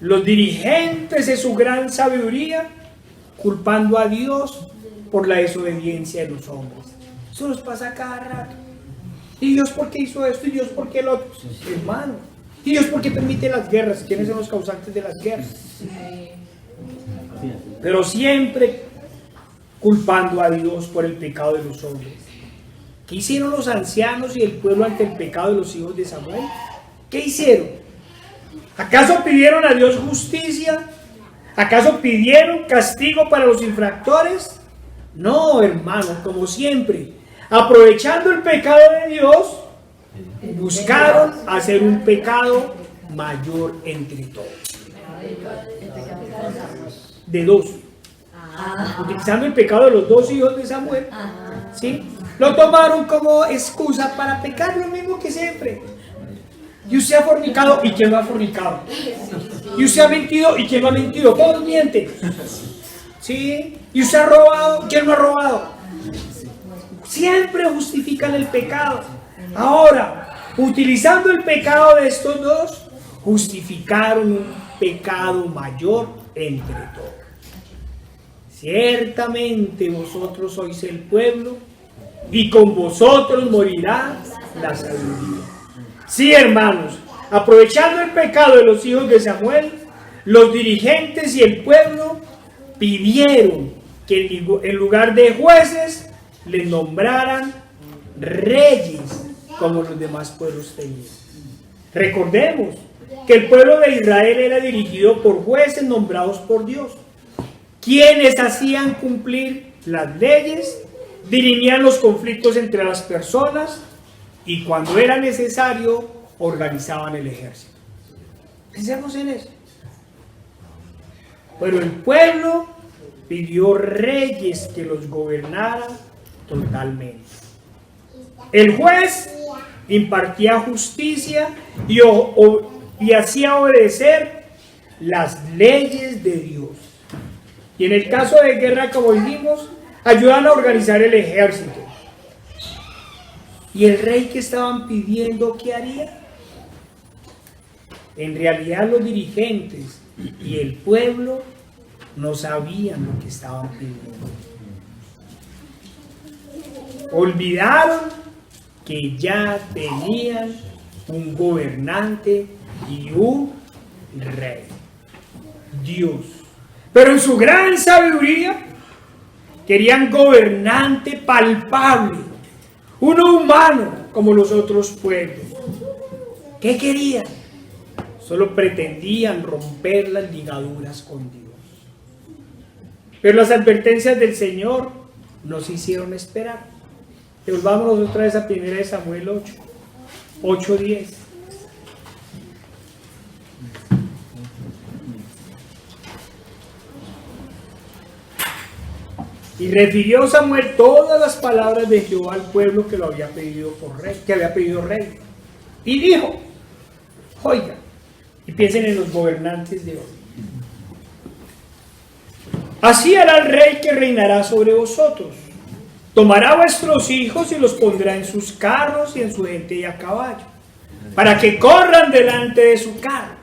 los dirigentes de su gran sabiduría, culpando a Dios por la desobediencia de los hombres. Eso nos pasa cada rato. ¿Y Dios por qué hizo esto? ¿Y Dios por qué lo otro? Hermano. ¿Y Dios por qué permite las guerras? ¿Quiénes son los causantes de las guerras? Pero siempre culpando a Dios por el pecado de los hombres. ¿Qué hicieron los ancianos y el pueblo ante el pecado de los hijos de Samuel? ¿Qué hicieron? ¿Acaso pidieron a Dios justicia? ¿Acaso pidieron castigo para los infractores? No, hermano, como siempre, aprovechando el pecado de Dios, buscaron hacer un pecado mayor entre todos. De dos. Utilizando el pecado de los dos hijos de Samuel, ¿sí? Lo tomaron como excusa para pecar lo mismo que siempre. Y usted ha fornicado, ¿y quién no ha fornicado? Y usted ha mentido, ¿y quién no ha mentido? Todos mienten. ¿Sí? Y usted ha robado, ¿quién no ha robado? Siempre justifican el pecado. Ahora, utilizando el pecado de estos dos, justificaron un pecado mayor entre todos. Ciertamente vosotros sois el pueblo, y con vosotros morirá la sabiduría. Sí, hermanos, aprovechando el pecado de los hijos de Samuel, los dirigentes y el pueblo pidieron que en lugar de jueces les nombraran reyes como los demás pueblos tenían. Recordemos que el pueblo de Israel era dirigido por jueces nombrados por Dios, quienes hacían cumplir las leyes, dirimían los conflictos entre las personas y cuando era necesario organizaban el ejército. Pensemos en eso. Pero el pueblo pidió reyes que los gobernaran totalmente. El juez impartía justicia y hacía obedecer las leyes de Dios. Y en el caso de guerra, como dijimos, ayudan a organizar el ejército. ¿Y el rey que estaban pidiendo qué haría? En realidad los dirigentes y el pueblo no sabían lo que estaban pidiendo. Olvidaron que ya tenían un gobernante y un rey, Dios. Pero en su gran sabiduría querían gobernante palpable, uno humano como los otros pueblos. ¿Qué querían? Solo pretendían romper las ligaduras con Dios. Pero las advertencias del Señor nos hicieron esperar. Volvámonos otra vez a 1 Samuel 8:10. Y refirió Samuel todas las palabras de Jehová al pueblo que lo había pedido por rey, que había pedido rey. Y dijo, oiga, y piensen en los gobernantes de hoy. Así hará el rey que reinará sobre vosotros. Tomará a vuestros hijos y los pondrá en sus carros y en su gente y a caballo, para que corran delante de su carro.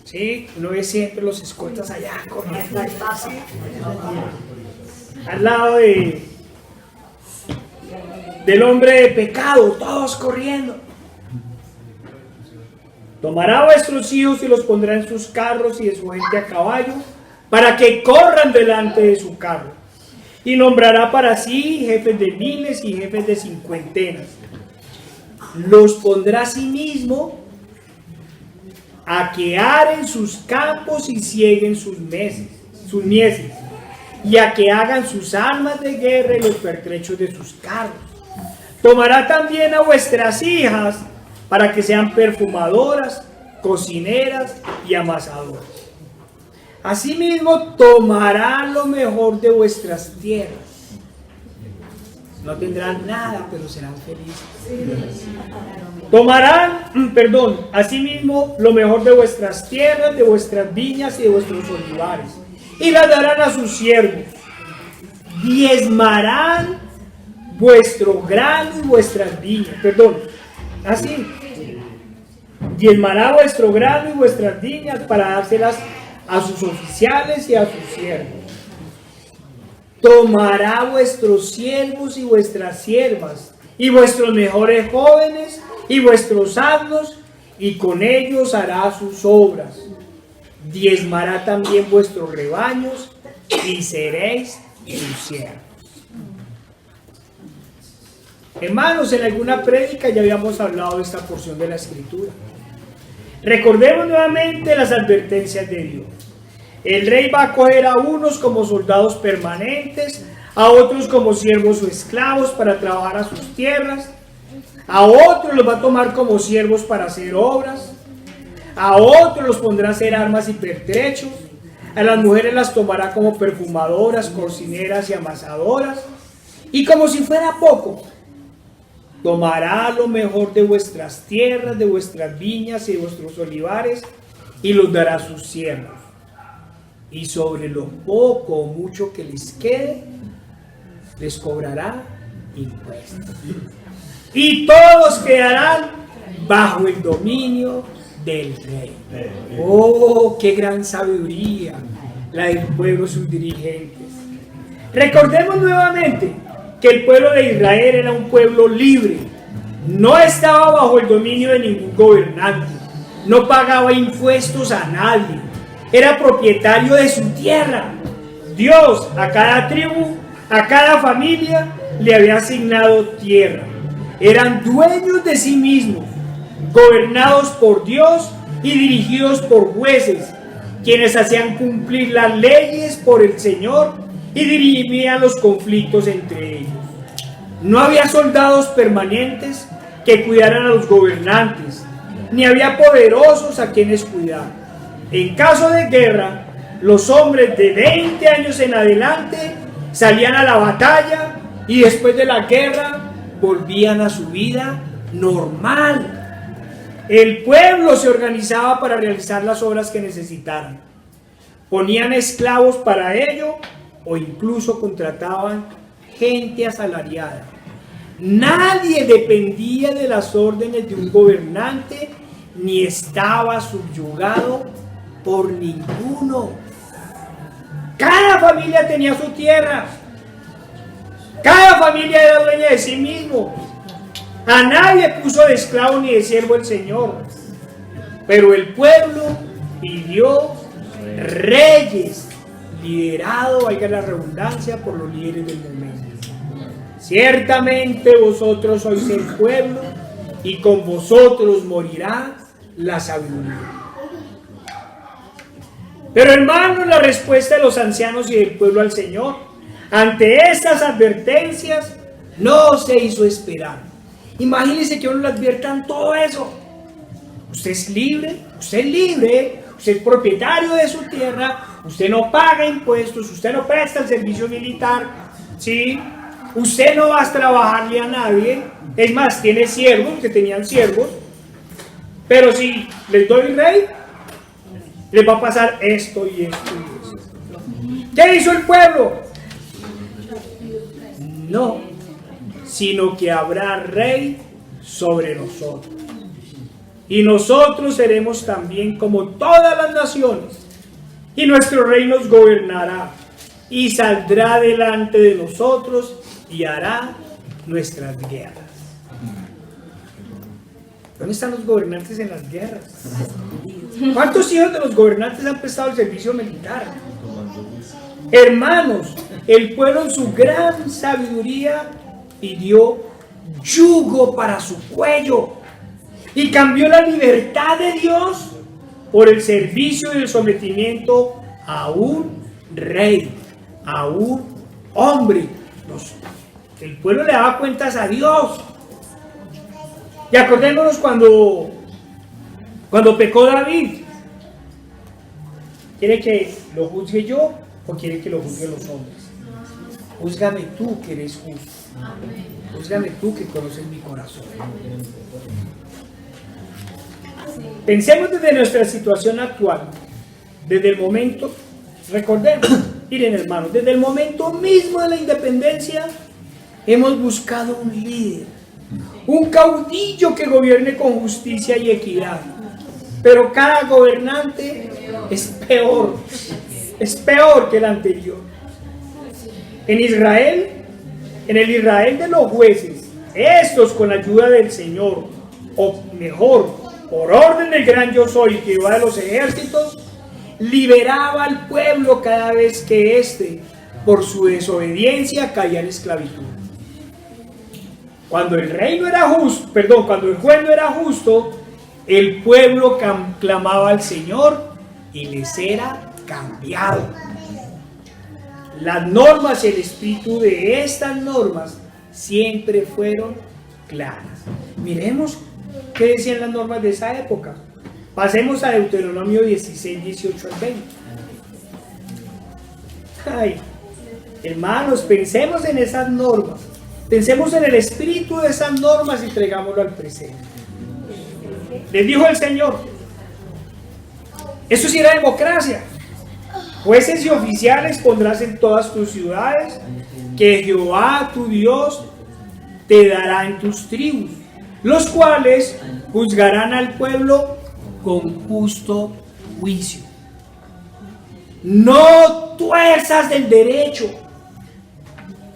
¿Sí? Uno ve siempre los escoltas allá corriendo. Al lado del hombre de pecado, todos corriendo. Tomará a vuestros hijos y los pondrá en sus carros y de su gente a caballo, para que corran delante de su carro. Y nombrará para sí jefes de miles y jefes de cincuentenas. Los pondrá a sí mismo a que aren sus campos y cieguen sus mieses, y a que hagan sus armas de guerra y los pertrechos de sus carros. Tomará también a vuestras hijas para que sean perfumadoras, cocineras y amasadoras. Asimismo, tomará lo mejor de vuestras tierras. No tendrán nada, pero serán felices. Asimismo, lo mejor de vuestras tierras, de vuestras viñas y de vuestros olivares, y las darán a sus siervos. Diezmarán vuestro grano y vuestras viñas. Diezmará vuestro grano y vuestras viñas para dárselas a sus oficiales y a sus siervos. Tomará vuestros siervos y vuestras siervas, y vuestros mejores jóvenes y vuestros asnos, y con ellos hará sus obras. Diezmará también vuestros rebaños, y seréis sus siervos. Hermanos, en alguna prédica ya habíamos hablado de esta porción de la Escritura. Recordemos nuevamente las advertencias de Dios. El rey va a coger a unos como soldados permanentes, a otros como siervos o esclavos para trabajar a sus tierras, a otros los va a tomar como siervos para hacer obras, a otros los pondrá a hacer armas y pertrechos, a las mujeres las tomará como perfumadoras, cocineras y amasadoras, y como si fuera poco, tomará lo mejor de vuestras tierras, de vuestras viñas y de vuestros olivares, y los dará a sus siervos. Y sobre lo poco o mucho que les quede, les cobrará impuestos. Y todos quedarán bajo el dominio del rey. ¡Oh, qué gran sabiduría la del pueblo y sus dirigentes! Recordemos nuevamente que el pueblo de Israel era un pueblo libre. No estaba bajo el dominio de ningún gobernante. No pagaba impuestos a nadie. Era propietario de su tierra. Dios a cada tribu, a cada familia le había asignado tierra. Eran dueños de sí mismos, gobernados por Dios y dirigidos por jueces, quienes hacían cumplir las leyes por el Señor y dirimían los conflictos entre ellos. No había soldados permanentes que cuidaran a los gobernantes, ni había poderosos a quienes cuidar. En caso de guerra, los hombres de 20 años en adelante salían a la batalla y después de la guerra volvían a su vida normal. El pueblo se organizaba para realizar las obras que necesitaran. Ponían esclavos para ello o incluso contrataban gente asalariada. Nadie dependía de las órdenes de un gobernante ni estaba subyugado por ninguno. Cada familia tenía su tierra. Cada familia era dueña de sí mismo. A nadie puso de esclavo ni de siervo el Señor. Pero el pueblo pidió reyes, liderado, valga la redundancia, por los líderes del momento. Ciertamente vosotros sois el pueblo, y con vosotros morirá la sabiduría. Pero hermanos, la respuesta de los ancianos y del pueblo al Señor ante estas advertencias no se hizo esperar. Imagínense que uno le adviertan todo eso. Usted es libre, usted es propietario de su tierra, usted no paga impuestos, usted no presta el servicio militar, ¿sí? Usted no va a trabajarle a nadie, es más, tiene siervos, que tenían siervos, pero si les doy rey, les va a pasar esto y esto y esto. ¿Qué hizo el pueblo? No, sino que habrá rey sobre nosotros. Y nosotros seremos también como todas las naciones, y nuestro rey nos gobernará, y saldrá delante de nosotros, y hará nuestras guerras. ¿Dónde están los gobernantes en las guerras? ¿Cuántos hijos de los gobernantes han prestado el servicio militar? Hermanos, el pueblo en su gran sabiduría pidió yugo para su cuello y cambió la libertad de Dios por el servicio y el sometimiento a un rey, a un hombre. El pueblo le daba cuentas a Dios. Y acordémonos cuando pecó David. ¿Quiere que lo juzgue yo o quiere que lo juzgue los hombres? Júzgame tú, que eres justo. Júzgame tú, que conoces mi corazón. Pensemos desde nuestra situación actual, desde el momento, recordemos, miren hermanos, desde el momento mismo de la independencia hemos buscado un líder, un caudillo que gobierne con justicia y equidad, pero cada gobernante es peor que el anterior. En Israel, en el Israel de los jueces, estos con ayuda del Señor, o mejor, por orden del gran yo soy, Jehová de los ejércitos, liberaba al pueblo cada vez que éste, por su desobediencia, caía en esclavitud. Cuando el juez no era justo, el pueblo clamaba al Señor y les era cambiado. Las normas y el espíritu de estas normas siempre fueron claras. Miremos qué decían las normas de esa época. Pasemos a Deuteronomio 16, 18 al 20. Ay, hermanos, pensemos en esas normas. Pensemos en el espíritu de esas normas y traigámoslo al presente. Les dijo el Señor, eso sí era democracia. Jueces y oficiales pondrás en todas tus ciudades, que Jehová tu Dios te dará en tus tribus, los cuales juzgarán al pueblo con justo juicio. No tuerzas del derecho,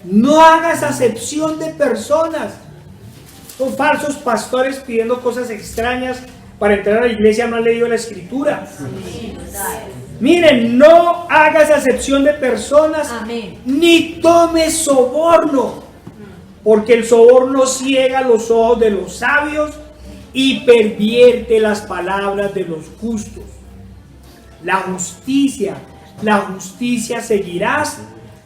no hagas acepción de personas. Son falsos pastores pidiendo cosas extrañas para entrar a la iglesia, no han leído la escritura. Miren, no hagas acepción de personas. Amén. Ni tomes soborno, porque el soborno ciega los ojos de los sabios y pervierte las palabras de los justos. La justicia seguirás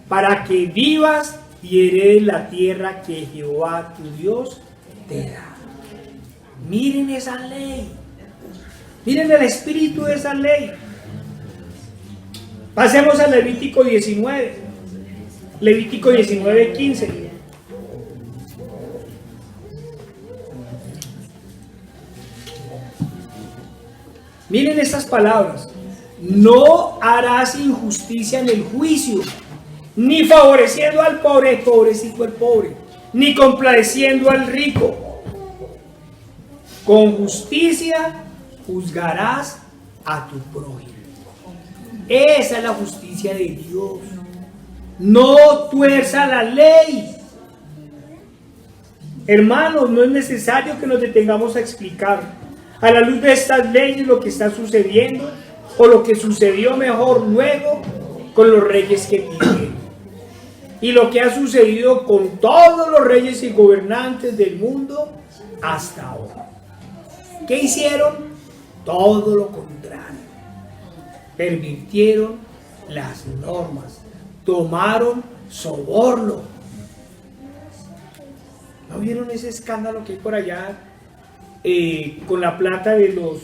para que vivas y heredes la tierra que Jehová tu Dios te da. Miren esa ley, miren el espíritu de esa ley. Pasemos a Levítico 19, Levítico 19, 15. Miren estas palabras: no harás injusticia en el juicio, ni favoreciendo al pobre, pobrecito el pobre, ni complaciendo al rico. Con justicia juzgarás a tu prójimo. Esa es la justicia de Dios. No tuerza la ley. Hermanos, no es necesario que nos detengamos a explicar a la luz de estas leyes lo que está sucediendo o lo que sucedió mejor luego con los reyes que vivieron. Y lo que ha sucedido con todos los reyes y gobernantes del mundo hasta ahora. ¿Qué hicieron? Todo lo contrario. Pervirtieron las normas, tomaron soborno. ¿No vieron ese escándalo que hay por allá con la plata de los...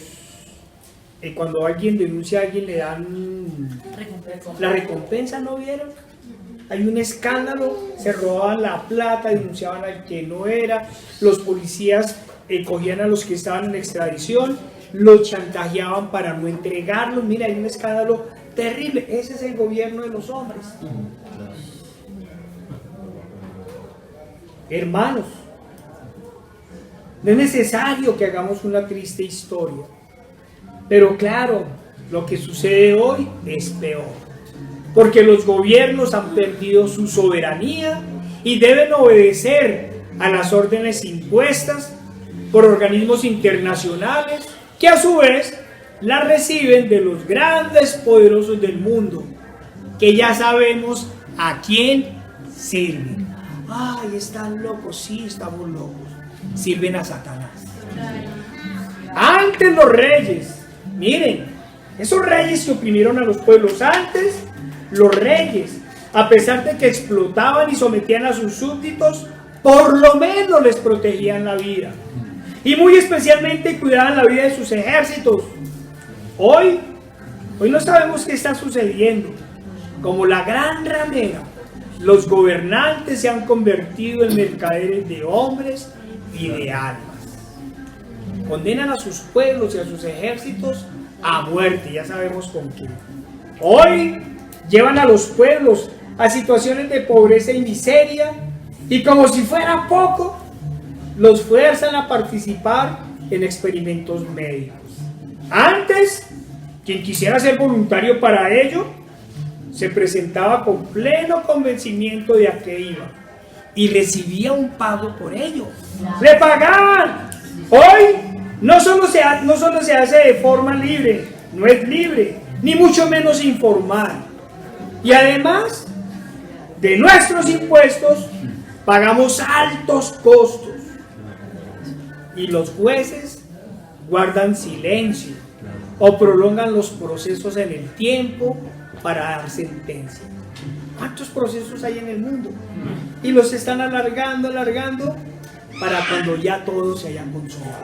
cuando alguien denuncia a alguien le dan la recompensa, ¿no vieron? Hay un escándalo, se robaban la plata, denunciaban al que no era, los policías cogían a los que estaban en extradición, los chantajeaban para no entregarlos. Mira, hay un escándalo terrible. Ese es el gobierno de los hombres. Hermanos, no es necesario que hagamos una triste historia, pero claro, lo que sucede hoy es peor, porque los gobiernos han perdido su soberanía y deben obedecer a las órdenes impuestas por organismos internacionales que a su vez las reciben de los grandes poderosos del mundo, que ya sabemos a quién sirven. Ay, están locos, sí, estamos locos. Sirven a Satanás. Antes los reyes, miren, esos reyes que oprimieron a los pueblos, antes los reyes, a pesar de que explotaban y sometían a sus súbditos, por lo menos les protegían la vida. Y muy especialmente cuidaban la vida de sus ejércitos. Hoy no sabemos qué está sucediendo. Como la gran ramera, los gobernantes se han convertido en mercaderes de hombres y de almas. Condenan a sus pueblos y a sus ejércitos a muerte, ya sabemos con quién. Hoy llevan a los pueblos a situaciones de pobreza y miseria, y como si fuera poco, los fuerzan a participar en experimentos médicos. Antes, quien quisiera ser voluntario para ello, se presentaba con pleno convencimiento de a qué iba y recibía un pago por ello. ¡Le pagaban! Hoy no solo se hace de forma libre, no es libre, ni mucho menos informal. Y además de nuestros impuestos, pagamos altos costos. Y los jueces guardan silencio o prolongan los procesos en el tiempo para dar sentencia. ¿Cuántos procesos hay en el mundo? Y los están alargando para cuando ya todo se haya consumado,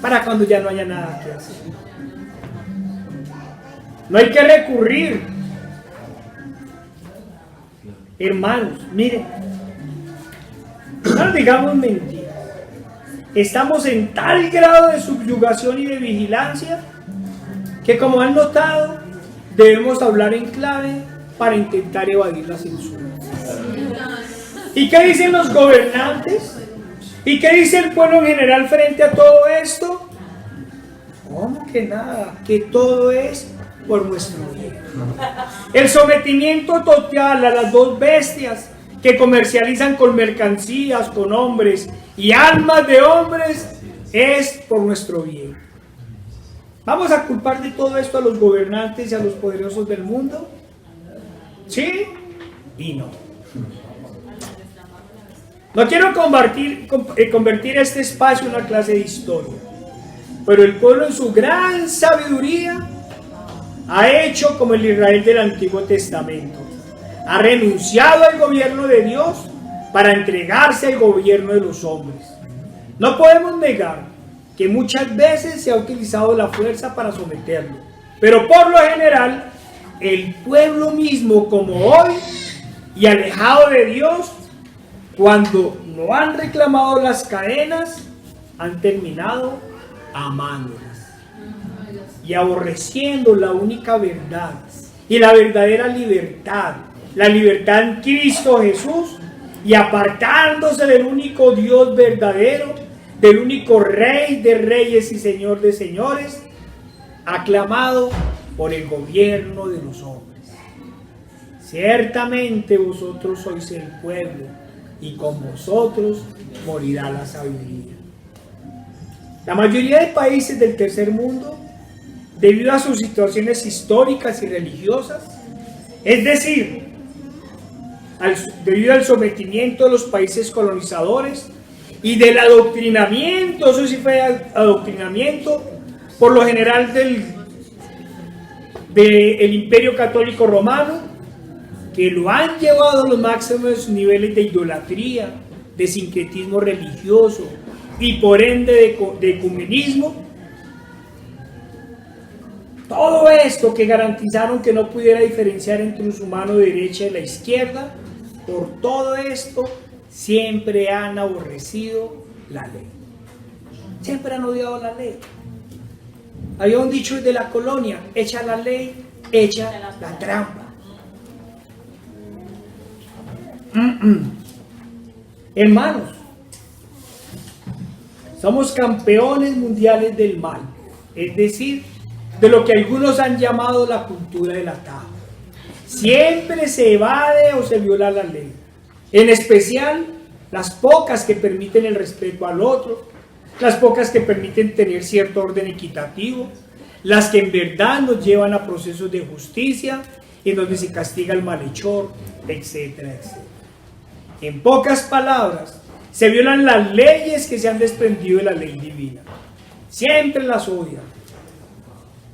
para cuando ya no haya nada que hacer. No hay que recurrir. Hermanos, miren, no nos digamos mentiras. Estamos en tal grado de subyugación y de vigilancia que, como han notado, debemos hablar en clave para intentar evadir la censura. ¿Y qué dicen los gobernantes? ¿Y qué dice el pueblo en general frente a todo esto? ¿Cómo que nada? Que todo es por nuestro bien. El sometimiento total a las dos bestias que comercializan con mercancías, con hombres y almas de hombres es por nuestro bien. ¿Vamos a culpar de todo esto a los gobernantes y a los poderosos del mundo? ¿Sí y no? No quiero convertir este espacio en una clase de historia, pero el pueblo en su gran sabiduría ha hecho como el Israel del Antiguo Testamento. Ha renunciado al gobierno de Dios para entregarse al gobierno de los hombres. No podemos negar que muchas veces se ha utilizado la fuerza para someterlo, pero por lo general el pueblo mismo, como hoy, y alejado de Dios, cuando no han reclamado las cadenas, han terminado amándolas y aborreciendo la única verdad y la verdadera libertad, la libertad en Cristo Jesús, y apartándose del único Dios verdadero, del único Rey de reyes y Señor de señores, aclamado por el gobierno de los hombres. Ciertamente vosotros sois el pueblo, y con vosotros morirá la sabiduría. La mayoría de países del tercer mundo debido a sus situaciones históricas y religiosas, es decir, debido al sometimiento de los países colonizadores y del adoctrinamiento, eso sí fue adoctrinamiento, por lo general del Imperio Católico Romano, que lo han llevado a los máximos niveles de idolatría, de sincretismo religioso y por ende de ecumenismo. Todo esto que garantizaron que no pudiera diferenciar entre su mano derecha y la izquierda, por todo esto siempre han aborrecido la ley. Siempre han odiado la ley. Había un dicho de la colonia: echa la ley, echa la trampa. Hermanos, somos campeones mundiales del mal, es decir, de lo que algunos han llamado la cultura del atajo. Siempre se evade o se viola la ley, en especial las pocas que permiten el respeto al otro, las pocas que permiten tener cierto orden equitativo, las que en verdad nos llevan a procesos de justicia en donde se castiga al malhechor, etcétera, etcétera. En pocas palabras, se violan las leyes que se han desprendido de la ley divina. Siempre las odian.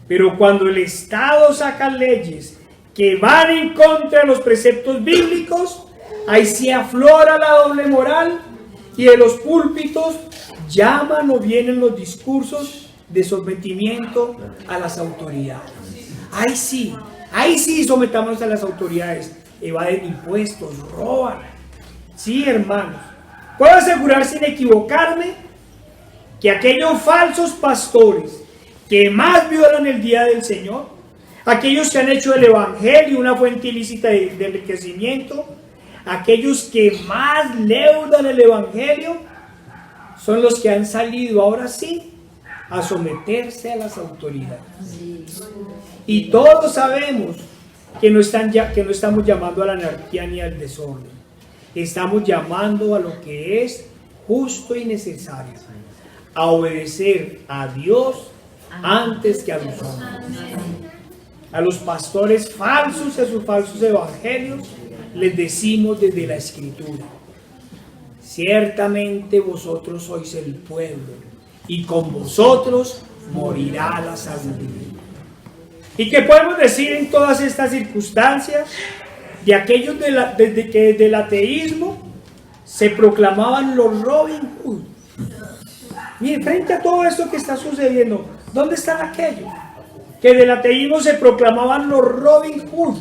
Pero cuando el Estado saca leyes que van en contra de los preceptos bíblicos, ahí se aflora la doble moral y de los púlpitos llaman o vienen los discursos de sometimiento a las autoridades. Ahí sí sometamos a las autoridades. Evaden impuestos, roban. Sí, hermanos, puedo asegurar sin equivocarme que aquellos falsos pastores que más violan el día del Señor, aquellos que han hecho del Evangelio una fuente ilícita de enriquecimiento, aquellos que más leudan el Evangelio, son los que han salido ahora sí a someterse a las autoridades. Y todos sabemos que no estamos llamando a la anarquía ni al desorden. Estamos llamando a lo que es justo y necesario, a obedecer a Dios antes que a los hombres. A los pastores falsos y a sus falsos evangelios les decimos desde la Escritura: ciertamente vosotros sois el pueblo, y con vosotros morirá la sabiduría. ¿Y qué podemos decir en todas estas circunstancias? De aquellos desde que del ateísmo se proclamaban los Robin Hood. Miren, frente a todo esto que está sucediendo, ¿dónde están aquellos que del ateísmo se proclamaban los Robin Hood?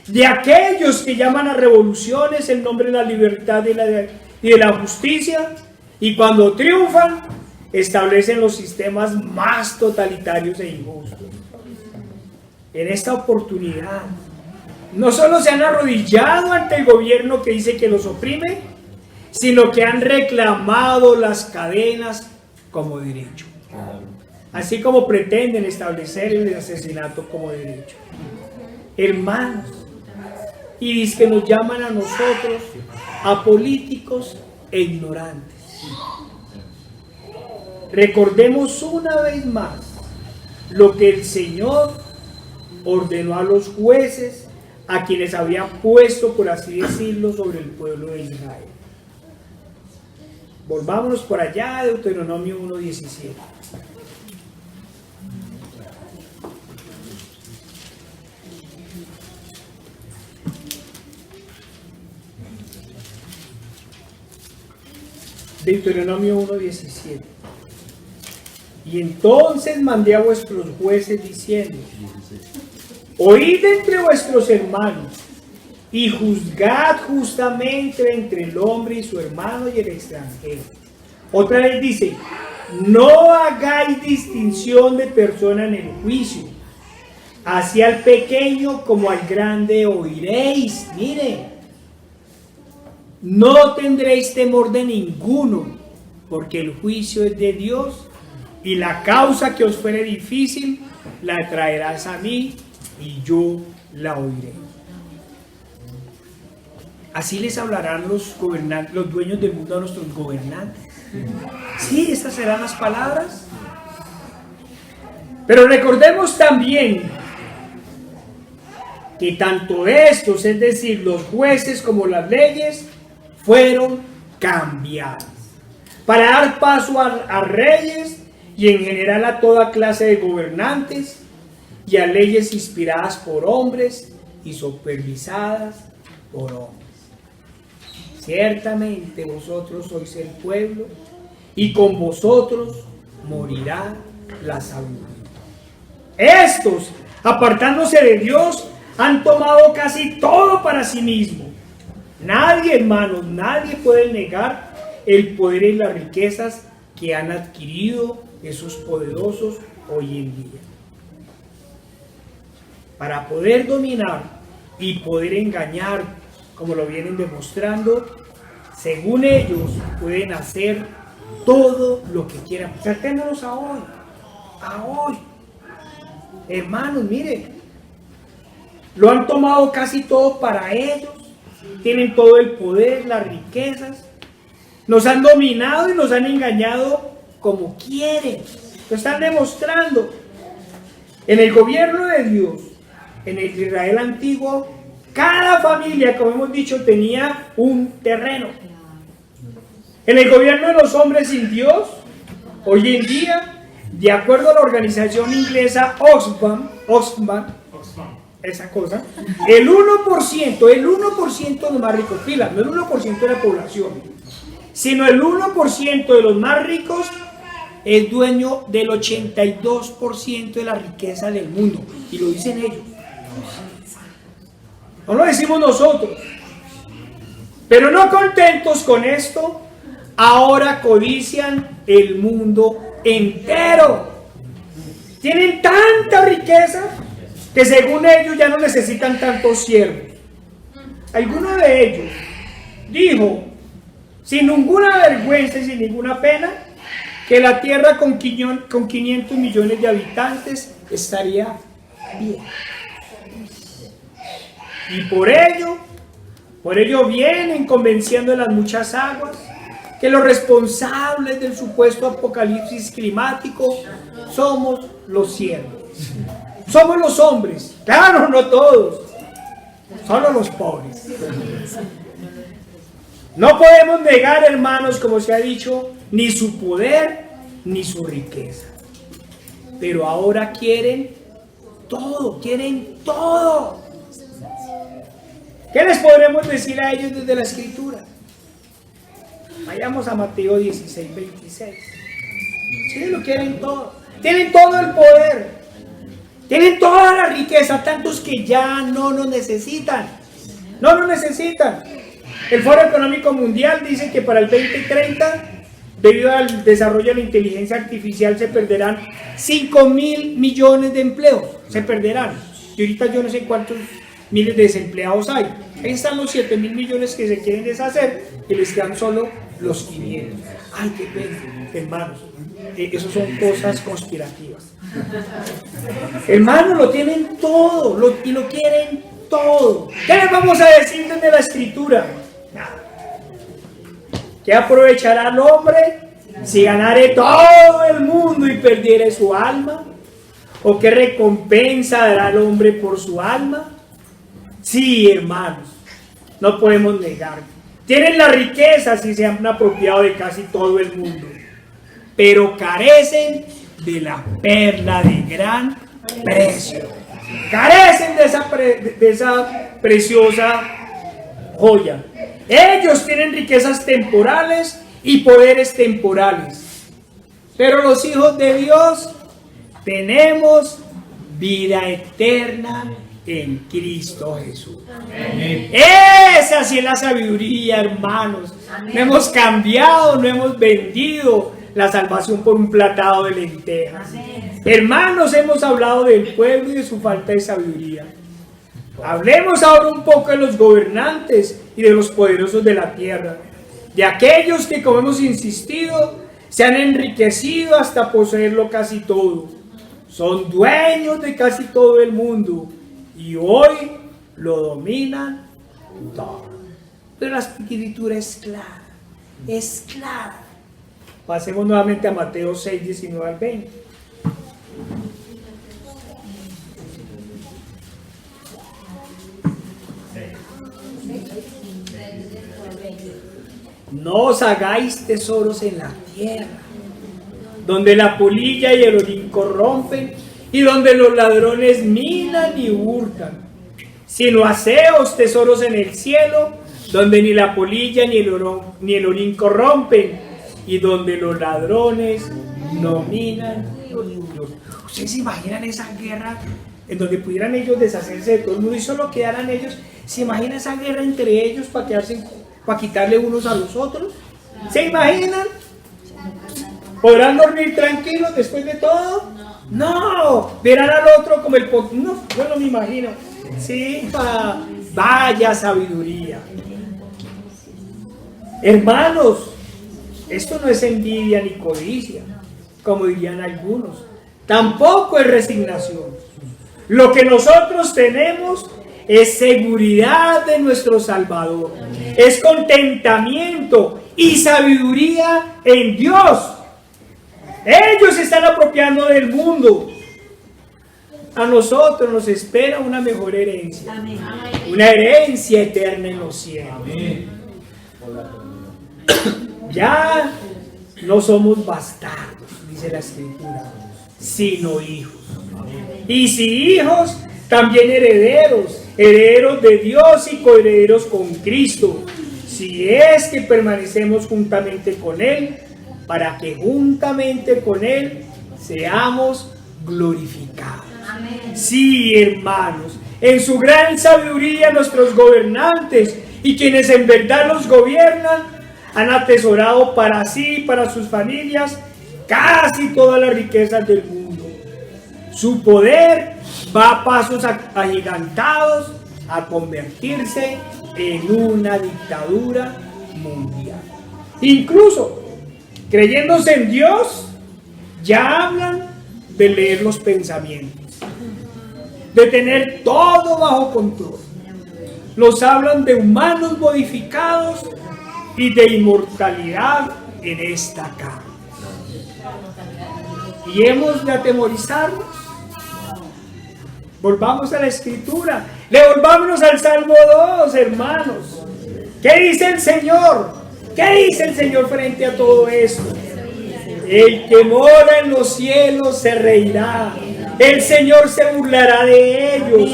De aquellos que llaman a revoluciones en nombre de la libertad y de la justicia, y cuando triunfan establecen los sistemas más totalitarios e injustos. En esta oportunidad no solo se han arrodillado ante el gobierno que dice que los oprime, sino que han reclamado las cadenas como derecho, así como pretenden establecer el asesinato como derecho. Hermanos, y dice que nos llaman a nosotros apolíticos e ignorantes. Recordemos una vez más lo que el Señor ordenó a los jueces, a quienes había puesto, por así decirlo, sobre el pueblo de Israel. Volvámonos por allá, Deuteronomio 1:17. Deuteronomio 1:17. Y entonces mandé a vuestros jueces diciendo: oíd entre vuestros hermanos y juzgad justamente entre el hombre y su hermano y el extranjero. Otra vez dice: no hagáis distinción de persona en el juicio, hacia al pequeño como al grande oiréis. Mire, no tendréis temor de ninguno, porque el juicio es de Dios, y la causa que os fuere difícil la traerás a mí, y yo la oiré. Así les hablarán los gobernantes, los dueños del mundo a nuestros gobernantes. Sí, estas serán las palabras. Pero recordemos también que tanto estos, es decir, los jueces como las leyes, fueron cambiadas para dar paso a reyes y en general a toda clase de gobernantes y a leyes inspiradas por hombres y supervisadas por hombres. Ciertamente vosotros sois el pueblo y con vosotros morirá la sabiduría. Estos, apartándose de Dios, han tomado casi todo para sí mismos. Nadie, hermanos, nadie puede negar el poder y las riquezas que han adquirido esos poderosos hoy en día. Para poder dominar y poder engañar, como lo vienen demostrando, según ellos pueden hacer todo lo que quieran. Tratémonos a hoy. Hermanos, miren, lo han tomado casi todo para ellos, tienen todo el poder, las riquezas, nos han dominado y nos han engañado como quieren, lo están demostrando. En el gobierno de Dios, en el Israel antiguo, cada familia, como hemos dicho, tenía un terreno. En el gobierno de los hombres sin Dios, hoy en día, de acuerdo a la organización inglesa Oxfam, esa cosa, el 1% de los más ricos, fila, no el 1% de la población, sino el 1% de los más ricos es dueño del 82% de la riqueza del mundo, y lo dicen ellos. No lo decimos nosotros. Pero no contentos con esto, ahora codician el mundo entero. Tienen tanta riqueza que según ellos ya no necesitan tantos siervos. Alguno de ellos dijo, sin ninguna vergüenza y sin ninguna pena, que la tierra con 500 millones de habitantes estaría bien. Y por ello vienen convenciendo de las muchas aguas que los responsables del supuesto apocalipsis climático somos los siervos. Somos los hombres, claro, no todos, solo los pobres. No podemos negar, hermanos, como se ha dicho, ni su poder ni su riqueza. Pero ahora quieren todo. ¿Qué les podremos decir a ellos desde la Escritura? Vayamos a Mateo 16, 26. Sí, lo quieren todo. Tienen todo el poder. Tienen toda la riqueza, tantos que ya no lo necesitan. No lo necesitan. El Foro Económico Mundial dice que para el 2030, debido al desarrollo de la inteligencia artificial, se perderán 5.000 millones de empleos. Se perderán. Y ahorita yo no sé cuántos miles de desempleados hay. Ahí están los 7.000 millones que se quieren deshacer y les quedan solo los 500. Ay, qué pena, hermanos. Eso son cosas conspirativas. Hermanos, lo tienen todo y lo quieren todo. ¿Qué les vamos a decir desde la Escritura? Nada. ¿Qué aprovechará el hombre si ganare todo el mundo y perdiere su alma? ¿O qué recompensa dará el hombre por su alma? Sí, hermanos, no podemos negar. Tienen las riquezas y se han apropiado de casi todo el mundo, pero carecen de la perla de gran precio. Carecen de esa preciosa joya. Ellos tienen riquezas temporales y poderes temporales, pero los hijos de Dios tenemos vida eterna en Cristo Jesús. Amén. Esa sí es la sabiduría, hermanos. Amén. No hemos cambiado, no hemos vendido la salvación por un platado de lentejas. Amén. Hermanos, hemos hablado del pueblo y de su falta de sabiduría. Hablemos ahora un poco de los gobernantes y de los poderosos de la tierra, de aquellos que, como hemos insistido, se han enriquecido hasta poseerlo casi todo. Son dueños de casi todo el mundo y hoy lo dominan todo. Pero la Escritura es clara, es clara. Pasemos nuevamente a Mateo 6, 19 al 20. No os hagáis tesoros en la tierra, donde la polilla y el orín corrompen, y donde los ladrones minan y hurtan, sino haceos tesoros en el cielo, donde ni la polilla ni el orín corrompen, y donde los ladrones no minan ni hurtan. ¿Ustedes se imaginan esa guerra en donde pudieran ellos deshacerse de todo el mundo y solo quedaran ellos? ¿Se imagina esa guerra entre ellos para quitarle unos a los otros? ¿Se imaginan? ¿Podrán dormir tranquilos después de todo? No, verán al otro como el no, yo no me imagino. Sí, vaya sabiduría. Hermanos, esto no es envidia ni codicia, como dirían algunos. Tampoco es resignación. Lo que nosotros tenemos es seguridad de nuestro Salvador. Es contentamiento y sabiduría en Dios. Ellos se están apropiando del mundo. A nosotros nos espera una mejor herencia. Amén. Una herencia eterna en los cielos. Amén. Ya no somos bastardos, dice la Escritura, sino hijos. Y si hijos, también herederos, herederos de Dios y coherederos con Cristo, si es que permanecemos juntamente con Él, para que juntamente con Él seamos glorificados. Amén. Sí, hermanos, en su gran sabiduría nuestros gobernantes y quienes en verdad los gobiernan han atesorado para sí y para sus familias casi todas las riquezas del mundo. Su poder va a pasos agigantados a convertirse en una dictadura mundial. Incluso, creyéndose en Dios, ya hablan de leer los pensamientos, de tener todo bajo control. Nos hablan de humanos modificados y de inmortalidad en esta carne. ¿Y hemos de atemorizarnos? Volvamos a la Escritura. Volvámonos al Salmo 2, hermanos. ¿Qué dice el Señor? ¿Qué dice el Señor frente a todo esto? El que mora en los cielos se reirá. El Señor se burlará de ellos.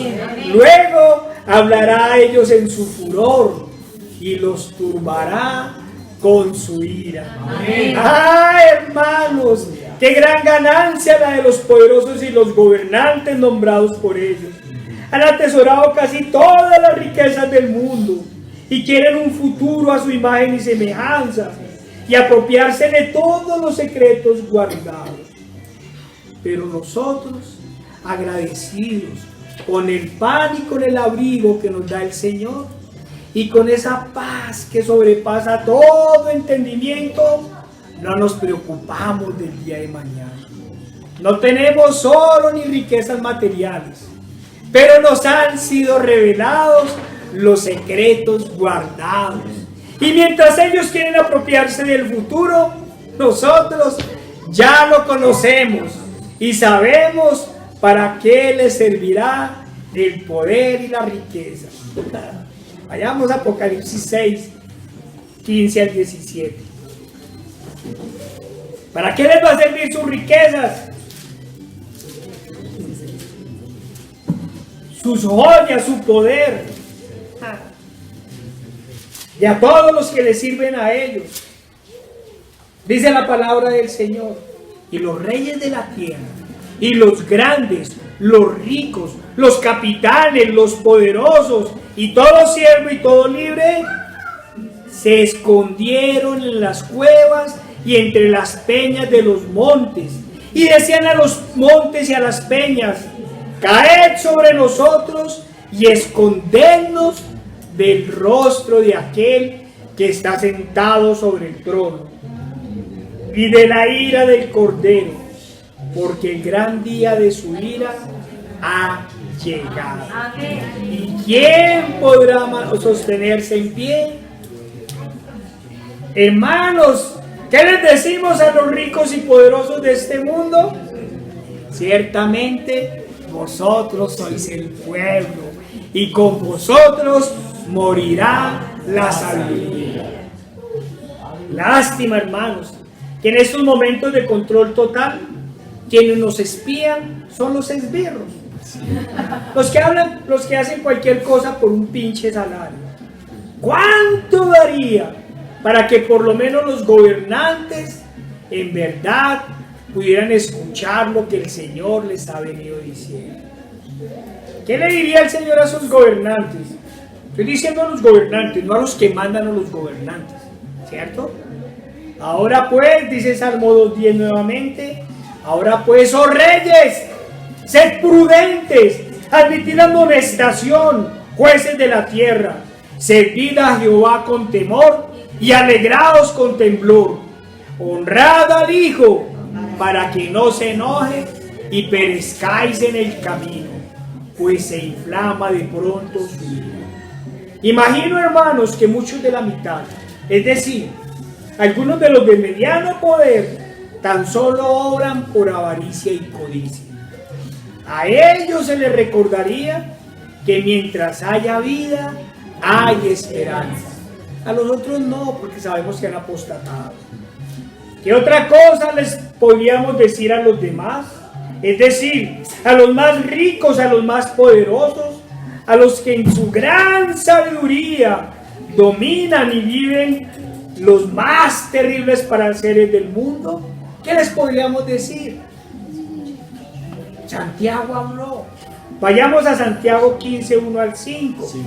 Luego hablará a ellos en su furor y los turbará con su ira. Amén. ¡Ah, hermanos! ¡Qué gran ganancia la de los poderosos y los gobernantes nombrados por ellos! Han atesorado casi todas las riquezas del mundo y quieren un futuro a su imagen y semejanza y apropiarse de todos los secretos guardados. Pero nosotros, agradecidos con el pan y con el abrigo que nos da el Señor, y con esa paz que sobrepasa todo entendimiento, no nos preocupamos del día de mañana. No tenemos oro ni riquezas materiales, pero nos han sido revelados los secretos guardados. Y mientras ellos quieren apropiarse del futuro, nosotros ya lo conocemos y sabemos para qué les servirá el poder y la riqueza. Vayamos a Apocalipsis 6, 15 al 17. ¿Para qué les va a servir sus riquezas? Sus joyas, su poder. Y a todos los que les sirven a ellos. Dice la palabra del Señor. Y los reyes de la tierra, y los grandes, los ricos, los capitanes, los poderosos, y todo siervo y todo libre, se escondieron en las cuevas y entre las peñas de los montes, y decían a los montes y a las peñas: caed sobre nosotros y escondednos del rostro de aquel que está sentado sobre el trono y de la ira del Cordero, porque el gran día de su ira ha llegado. Amén. ¿Y quién podrá sostenerse en pie? Hermanos, ¿qué les decimos a los ricos y poderosos de este mundo? Ciertamente vosotros sois el pueblo y con vosotros morirá la sabiduría. Lástima, hermanos, que en estos momentos de control total, quienes nos espían son los esbirros. Los que hablan, los que hacen cualquier cosa por un pinche salario. ¿Cuánto daría para que por lo menos los gobernantes en verdad pudieran escuchar lo que el Señor les ha venido diciendo? ¿Qué le diría el Señor a sus gobernantes? Estoy diciendo a los gobernantes, no a los que mandan a los gobernantes, ¿cierto? Ahora pues, dice Salmo 2:10 nuevamente, ahora pues, oh reyes, sed prudentes, admitid amonestación, jueces de la tierra, servid a Jehová con temor y alegraos con temblor, honrad al Hijo para que no se enoje y perezcáis en el camino, pues se inflama de pronto su ira. Imagino, hermanos, que muchos de la mitad, es decir, algunos de los de mediano poder, tan solo obran por avaricia y codicia. A ellos se les recordaría que mientras haya vida, hay esperanza. A los otros no, porque sabemos que han apostatado. ¿Qué otra cosa les podríamos decir a los demás? Es decir, a los más ricos, a los más poderosos, a los que en su gran sabiduría dominan y viven los más terribles placeres del mundo. ¿Qué les podríamos decir? Santiago habló. Vayamos a Santiago 15, 1 al 5. Sí.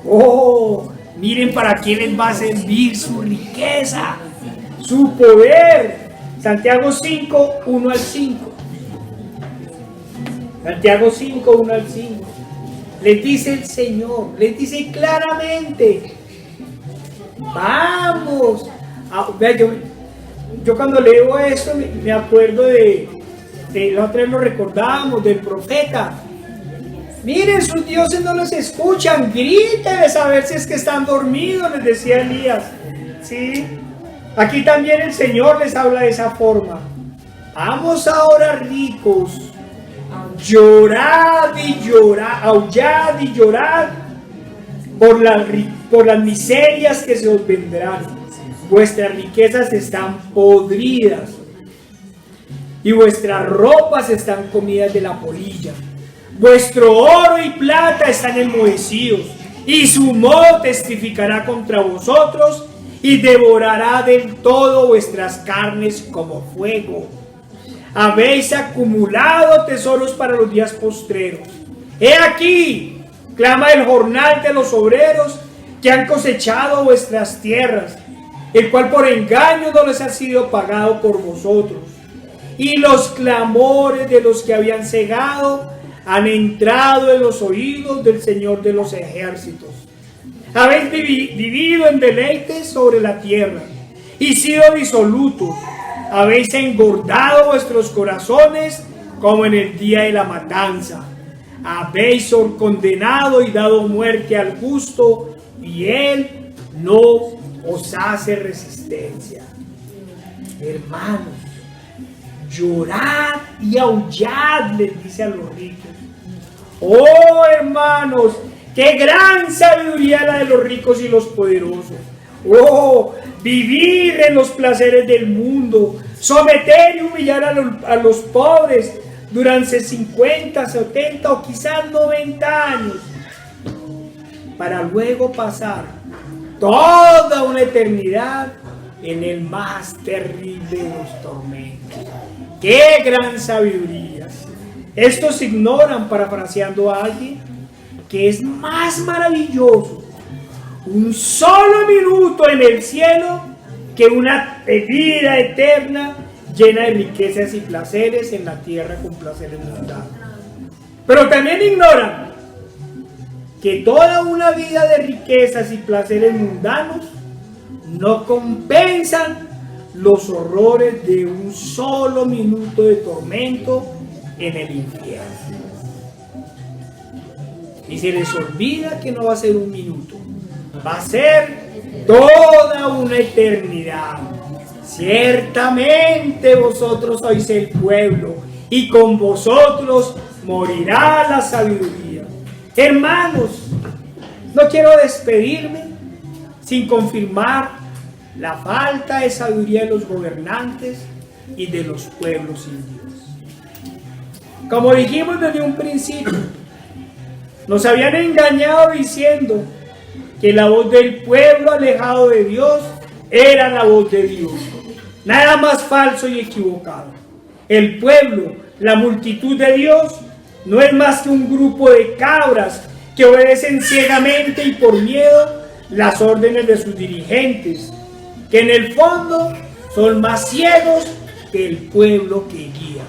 Oh, miren para quién les va a servir su riqueza, su poder. Santiago 5, 1 al 5. Santiago 5, 1 al 5. Les dice el Señor, les dice claramente, vamos. Vea, yo cuando leo esto me acuerdo de la otra vez lo recordábamos, del profeta. Miren, sus dioses no los escuchan, grítenles a ver si es que están dormidos, les decía Elías. ¿Sí? Aquí también el Señor les habla de esa forma. Vamos ahora, ricos, llorad y llorad, aullad y llorad por las miserias que se os vendrán. Vuestras riquezas están podridas y vuestras ropas están comidas de la polilla. Vuestro oro y plata están enmohecidos, y su moho testificará contra vosotros y devorará del todo vuestras carnes como fuego. Habéis acumulado tesoros para los días postreros. He aquí, clama el jornal de los obreros que han cosechado vuestras tierras, el cual por engaño no les ha sido pagado por vosotros. Y los clamores de los que habían cegado han entrado en los oídos del Señor de los ejércitos. Habéis vivido en deleites sobre la tierra y sido disolutos. Habéis engordado vuestros corazones como en el día de la matanza. Habéis condenado y dado muerte al justo, y él no os hace resistencia. Hermanos, llorad y aullad, les dice a los ricos. Oh, hermanos, qué gran sabiduría la de los ricos y los poderosos. Oh, vivir en los placeres del mundo, someter y humillar a los pobres durante 50, 70 o quizás 90 años, para luego pasar toda una eternidad en el más terrible de los tormentos. ¡Qué gran sabiduría! Estos ignoran, parafraseando a alguien, que es más maravilloso un solo minuto en el cielo que una vida eterna llena de riquezas y placeres en la tierra con placeres mundanos. Pero también ignoran que toda una vida de riquezas y placeres mundanos no compensan los horrores de un solo minuto de tormento en el infierno. Y se les olvida que no va a ser un minuto, va a ser toda una eternidad. Ciertamente vosotros sois el pueblo, y con vosotros morirá la sabiduría. Hermanos, No quiero despedirme sin confirmar la falta de sabiduría de los gobernantes y de los pueblos sin Dios. Como dijimos desde un principio, nos habían engañado diciendo que la voz del pueblo alejado de Dios era la voz de Dios. Nada más falso y equivocado. El pueblo, la multitud de Dios, no es más que un grupo de cabras que obedecen ciegamente y por miedo las órdenes de sus dirigentes, que en el fondo son más ciegos que el pueblo que guía.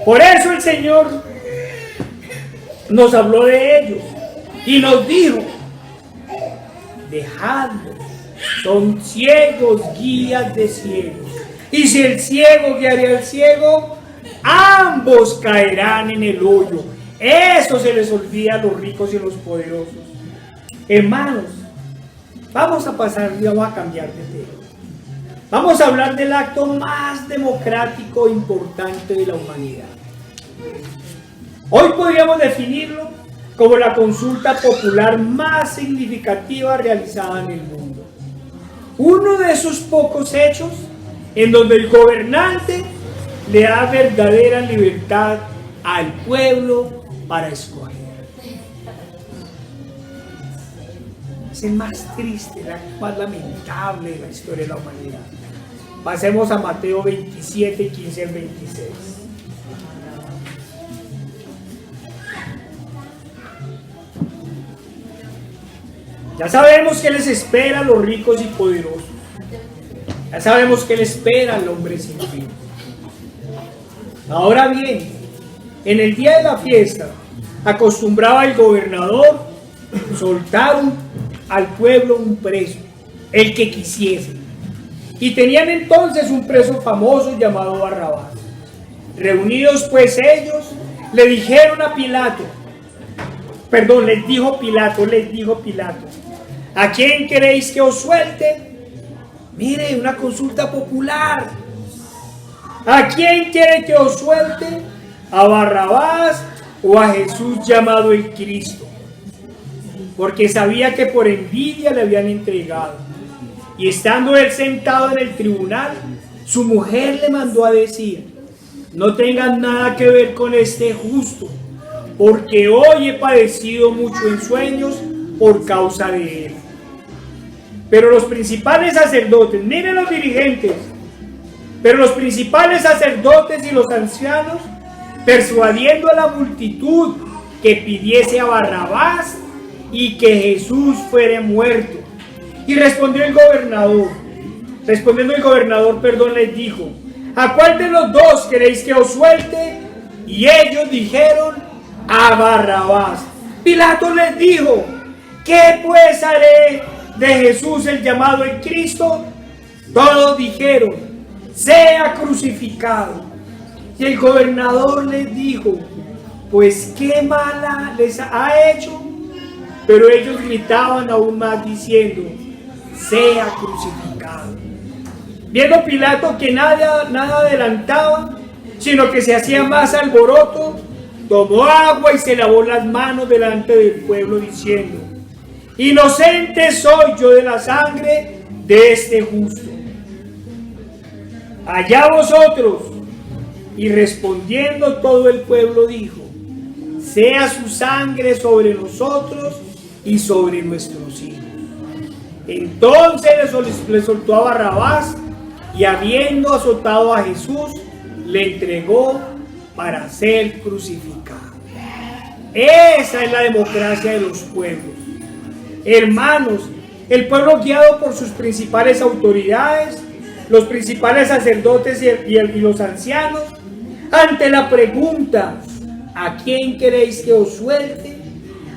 Por eso el Señor nos habló de ellos y nos dijo: dejadlos, son ciegos guías de ciegos, y si el ciego guiaría al ciego, ambos caerán en el hoyo. Eso se les olvida a los ricos y a los poderosos. Hermanos, vamos a cambiar de tema. Vamos a hablar del acto más democrático e importante de la humanidad. Hoy podríamos definirlo como la consulta popular más significativa realizada en el mundo. Uno de esos pocos hechos en donde el gobernante le da verdadera libertad al pueblo para escoger. Es el más triste, el acto más lamentable de la historia de la humanidad. Pasemos a Mateo 27, 15 al 26. Ya sabemos qué les espera a los ricos y poderosos. Ya sabemos qué le espera al hombre sin fin. Ahora bien, en el día de la fiesta, acostumbraba el gobernador soltar al pueblo un preso, el que quisiese. Y tenían entonces un preso famoso llamado Barrabás. Reunidos pues ellos, le dijeron a Pilato, les dijo Pilato, ¿a quién queréis que os suelte? Mire, una consulta popular. ¿A quién quiere que os suelte? ¿A Barrabás o a Jesús llamado el Cristo? Porque sabía que por envidia le habían entregado. Y estando él sentado en el tribunal, su mujer le mandó a decir: no tengan nada que ver con este justo, porque hoy he padecido mucho en sueños por causa de él. Pero los principales sacerdotes, miren los dirigentes, pero los principales sacerdotes y los ancianos, persuadiendo a la multitud que pidiese a Barrabás y que Jesús fuera muerto. Y respondiendo el gobernador, les dijo: ¿a cuál de los dos queréis que os suelte? Y ellos dijeron: a Barrabás. Pilato les dijo: ¿qué pues haré de Jesús el llamado el Cristo? Todos dijeron: sea crucificado. Y el gobernador les dijo: pues qué mala les ha hecho. Pero ellos gritaban aún más diciendo: sea crucificado. Viendo Pilato que nada adelantaba, sino que se hacía más alboroto, tomó agua y se lavó las manos delante del pueblo diciendo: inocente soy yo de la sangre de este justo. Allá vosotros. Y respondiendo todo el pueblo dijo: sea su sangre sobre nosotros y sobre nuestros hijos. Entonces le soltó a Barrabás, y habiendo azotado a Jesús, le entregó para ser crucificado. Esa es la democracia de los pueblos. Hermanos, el pueblo guiado por sus principales autoridades, los principales sacerdotes y los ancianos, ante la pregunta: ¿a quién queréis que os suelte?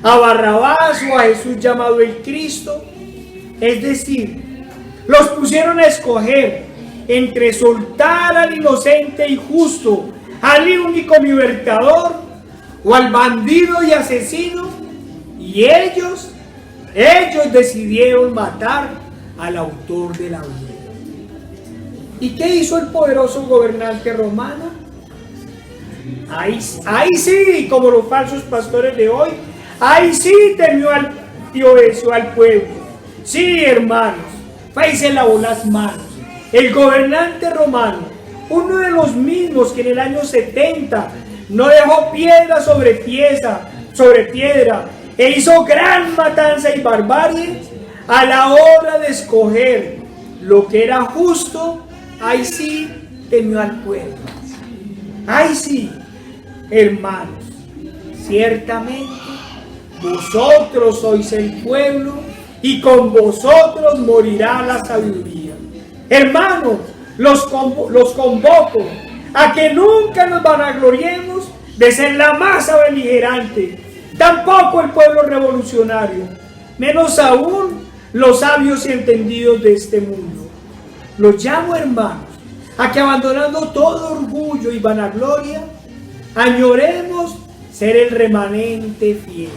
¿A Barrabás o a Jesús llamado el Cristo? Es decir, los pusieron a escoger entre soltar al inocente y justo, al único libertador, o al bandido y asesino, y ellos decidieron matar al autor de la vida. ¿Y qué hizo el poderoso gobernante romano? Ahí sí, como los falsos pastores de hoy, ahí sí temió dio eso al pueblo. Sí, hermanos, ahí se lavó las manos. El gobernante romano, uno de los mismos que en el año 70 no dejó piedra sobre piedra, e hizo gran matanza y barbarie, a la hora de escoger lo que era justo, ahí sí temió al pueblo. Ahí sí, hermanos, ciertamente vosotros sois el pueblo y con vosotros morirá la sabiduría. Hermanos, los convoco a que nunca nos vanagloriemos de ser la masa beligerante, tampoco el pueblo revolucionario, menos aún los sabios y entendidos de este mundo. Los llamo, hermanos, a que abandonando todo orgullo y vanagloria, añoremos ser el remanente fiel.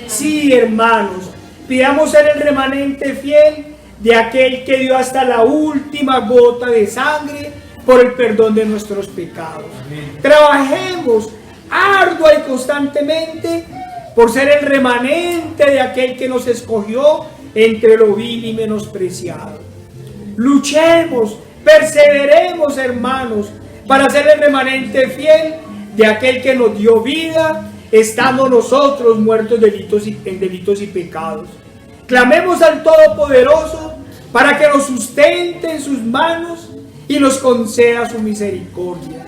Sí, hermanos, pidamos ser el remanente fiel de aquel que dio hasta la última gota de sangre por el perdón de nuestros pecados. Amén. Trabajemos ardua y constantemente por ser el remanente de aquel que nos escogió entre lo vil y menospreciado. Luchemos, perseveremos, hermanos, para ser el remanente fiel de aquel que nos dio vida, estando nosotros muertos en delitos y pecados. Clamemos al Todopoderoso para que nos sustente en sus manos y nos conceda su misericordia.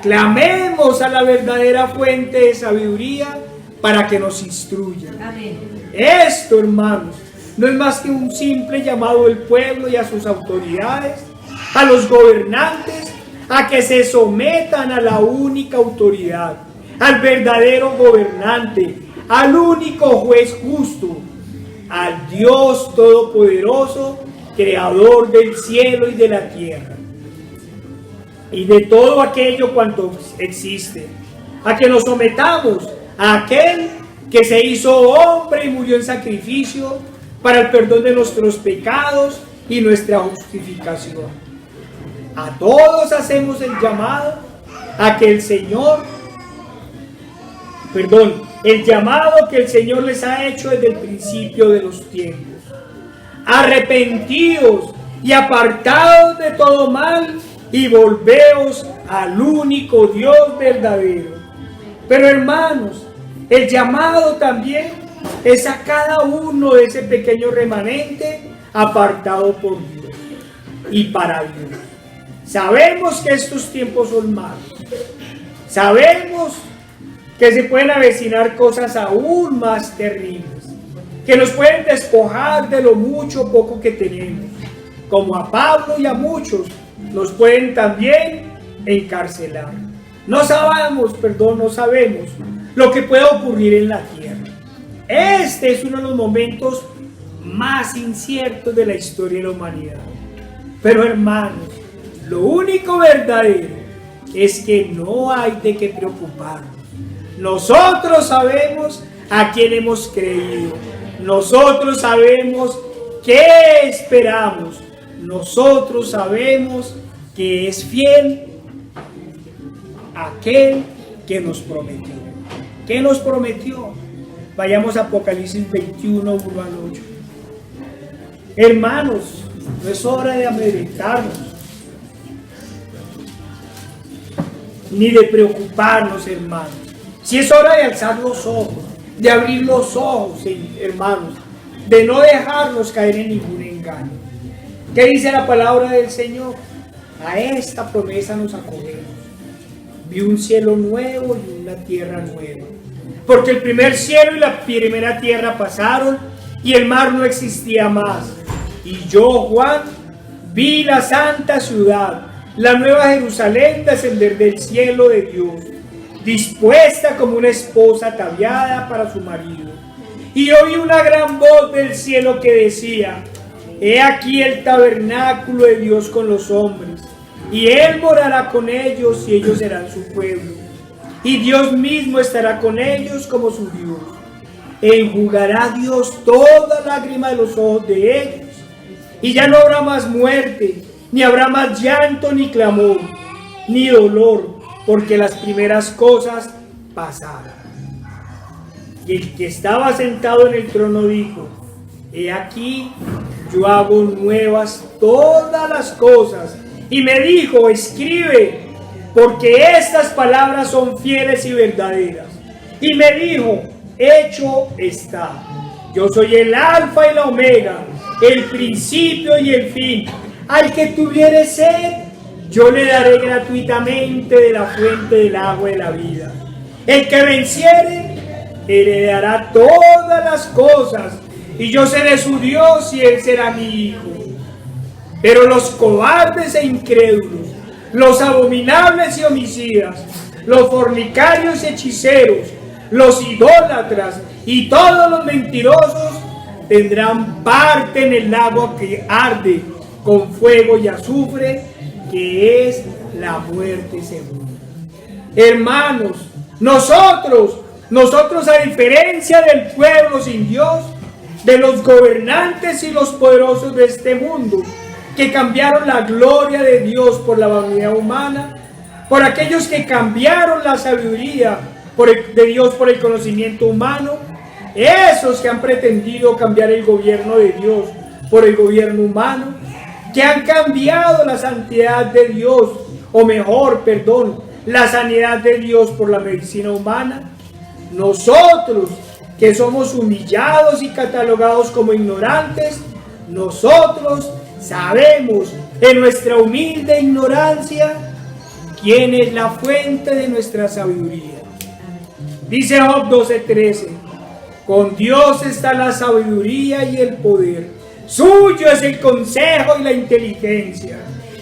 Clamemos a la verdadera fuente de sabiduría para que nos instruya. Amén. Esto, hermanos, no es más que un simple llamado del pueblo y a sus autoridades, a los gobernantes, a que se sometan a la única autoridad, al verdadero gobernante, al único juez justo, al Dios Todopoderoso, creador del cielo y de la tierra, y de todo aquello cuanto existe, a que nos sometamos a aquel que se hizo hombre y murió en sacrificio para el perdón de nuestros pecados y nuestra justificación. A todos hacemos el llamado a que el llamado que el Señor les ha hecho desde el principio de los tiempos. Arrepentidos y apartados de todo mal y volveos al único Dios verdadero. Pero, hermanos, el llamado también es a cada uno de ese pequeño remanente apartado por Dios y para Dios. Sabemos que estos tiempos son malos. Sabemos que se pueden avecinar cosas aún más terribles, que nos pueden despojar de lo mucho o poco que tenemos, como a Pablo y a muchos nos pueden también encarcelar. No sabemos lo que puede ocurrir en la tierra. Este es uno de los momentos más inciertos de la historia de la humanidad. Pero, hermanos, lo único verdadero es que no hay de qué preocuparnos. Nosotros sabemos a quién hemos creído. Nosotros sabemos qué esperamos. Nosotros sabemos que es fiel aquel que nos prometió. ¿Qué nos prometió? Vayamos a Apocalipsis 21, 1 al 8. Hermanos, no es hora de amedrentarnos, ni de preocuparnos, hermanos. Si es hora de alzar los ojos, de abrir los ojos, hermanos, de no dejarnos caer en ningún engaño. ¿Qué dice la palabra del Señor? A esta promesa nos acogemos. Vi un cielo nuevo y una tierra nueva. Porque el primer cielo y la primera tierra pasaron y el mar no existía más. Y yo, Juan, vi la santa ciudad, la nueva Jerusalén, descender del cielo de Dios, dispuesta como una esposa ataviada para su marido. Y oí una gran voz del cielo que decía: He aquí el tabernáculo de Dios con los hombres, y Él morará con ellos y ellos serán su pueblo. Y Dios mismo estará con ellos como su Dios. E enjugará Dios toda lágrima de los ojos de ellos. Y ya no habrá más muerte, ni habrá más llanto, ni clamor, ni dolor, porque las primeras cosas pasaron. Y el que estaba sentado en el trono dijo: He aquí, yo hago nuevas todas las cosas. Y me dijo: escribe, porque estas palabras son fieles y verdaderas. Y me dijo: hecho está. Yo soy el alfa y la omega, el principio y el fin. Al que tuviere sed, yo le daré gratuitamente de la fuente del agua de la vida. El que venciere, heredará todas las cosas, y yo seré su Dios y él será mi hijo. Pero los cobardes e incrédulos, los abominables y homicidas, los fornicarios y hechiceros, los idólatras y todos los mentirosos tendrán parte en el lago que arde con fuego y azufre, que es la muerte segunda. Hermanos, nosotros a diferencia del pueblo sin Dios, de los gobernantes y los poderosos de este mundo, que cambiaron la gloria de Dios por la vanidad humana, por aquellos que cambiaron la sabiduría de Dios por el conocimiento humano, esos que han pretendido cambiar el gobierno de Dios por el gobierno humano, que han cambiado la santidad de Dios, o mejor, perdón, la sanidad de Dios por la medicina humana. Nosotros, que somos humillados y catalogados como ignorantes, nosotros sabemos en nuestra humilde ignorancia quién es la fuente de nuestra sabiduría. Dice Job 12:13: con Dios está la sabiduría y el poder, suyo es el consejo y la inteligencia.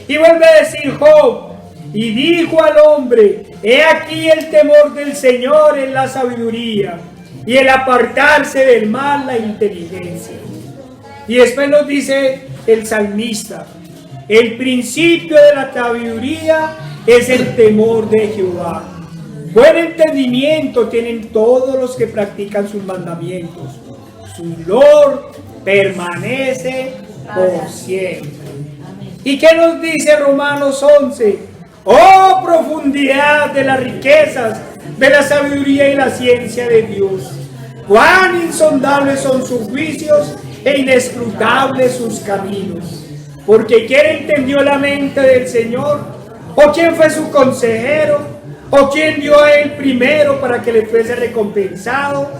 Y vuelve a decir Job: y dijo al hombre: he aquí el temor del Señor es la sabiduría, y el apartarse del mal la inteligencia. Y después nos dice el salmista: el principio de la sabiduría es el temor de Jehová. Buen entendimiento tienen todos los que practican sus mandamientos. Su Lord permanece por siempre. ¿Y qué nos dice Romanos 11? Oh, profundidad de las riquezas, de la sabiduría y la ciencia de Dios. Cuán insondables son sus juicios e inescrutables sus caminos. Porque ¿quién entendió la mente del Señor? ¿O quién fue su consejero? ¿O quién dio a él primero para que le fuese recompensado?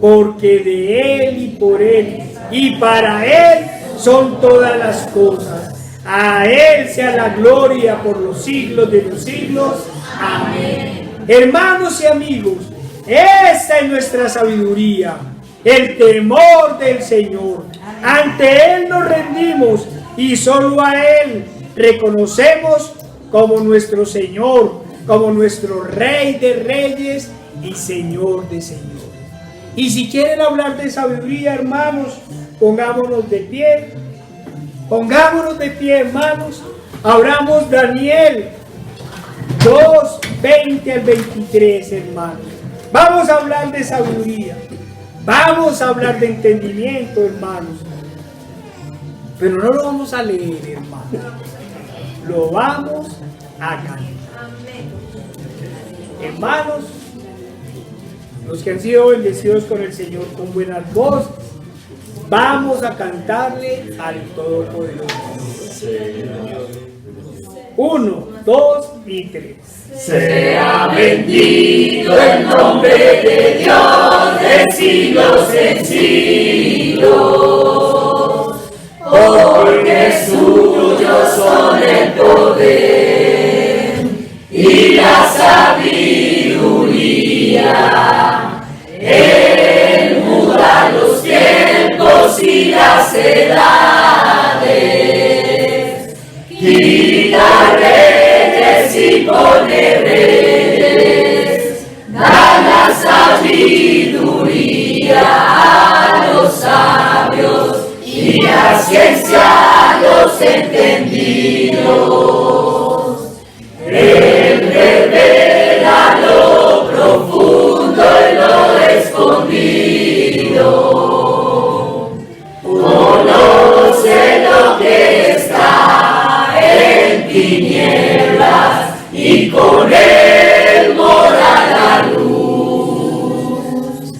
Porque de él y por él y para él son todas las cosas. A él sea la gloria por los siglos de los siglos. Amén. Hermanos y amigos, esta es nuestra sabiduría, el temor del Señor. Ante él nos rendimos y solo a él reconocemos como nuestro Señor, como nuestro Rey de reyes y Señor de señores. Y si quieren hablar de sabiduría, hermanos, pongámonos de pie. Pongámonos de pie, hermanos. Abramos Daniel 2, 20 al 23, hermanos. Vamos a hablar de sabiduría. Vamos a hablar de entendimiento, hermanos. Pero no lo vamos a leer, hermanos. Lo vamos a cantar. Hermanos, los que han sido bendecidos con el Señor con buenas voces, vamos a cantarle al Todopoderoso. 1, 2 y 3. Sea bendito el nombre de Dios de siglos en siglos, porque suyos son el poder y la sabiduría. Él muda los tiempos y las edades, quita reyes y pone reyes, da la sabiduría a los sabios y la ciencia a los entendidos. Él revela lo profundo y lo escondido. Conoce lo que está en tinieblas y con él mora la luz.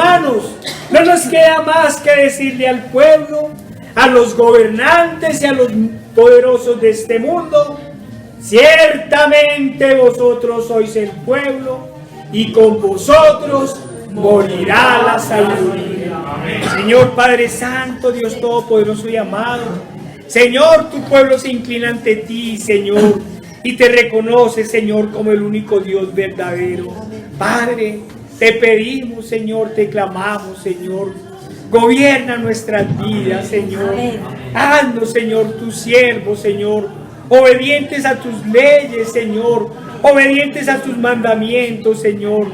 hermanos, no nos queda más que decirle al pueblo, a los gobernantes y a los poderosos de este mundo: ciertamente vosotros sois el pueblo, y con vosotros morirá la sabiduría. Amén. Señor Padre Santo, Dios Todopoderoso y amado, Señor, tu pueblo se inclina ante ti, Señor, y te reconoce, Señor, como el único Dios verdadero. Padre, te pedimos, Señor, te clamamos, Señor, gobierna nuestras vidas, Señor. Haznos, Señor, tus siervos, Señor, obedientes a tus leyes, Señor, obedientes a tus mandamientos, Señor,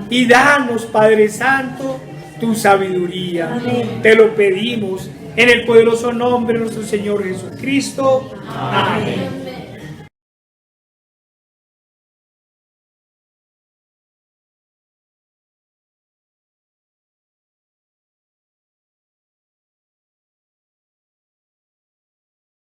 y danos, Padre Santo, tu sabiduría. Amén. Te lo pedimos en el poderoso nombre de nuestro Señor Jesucristo. Amén.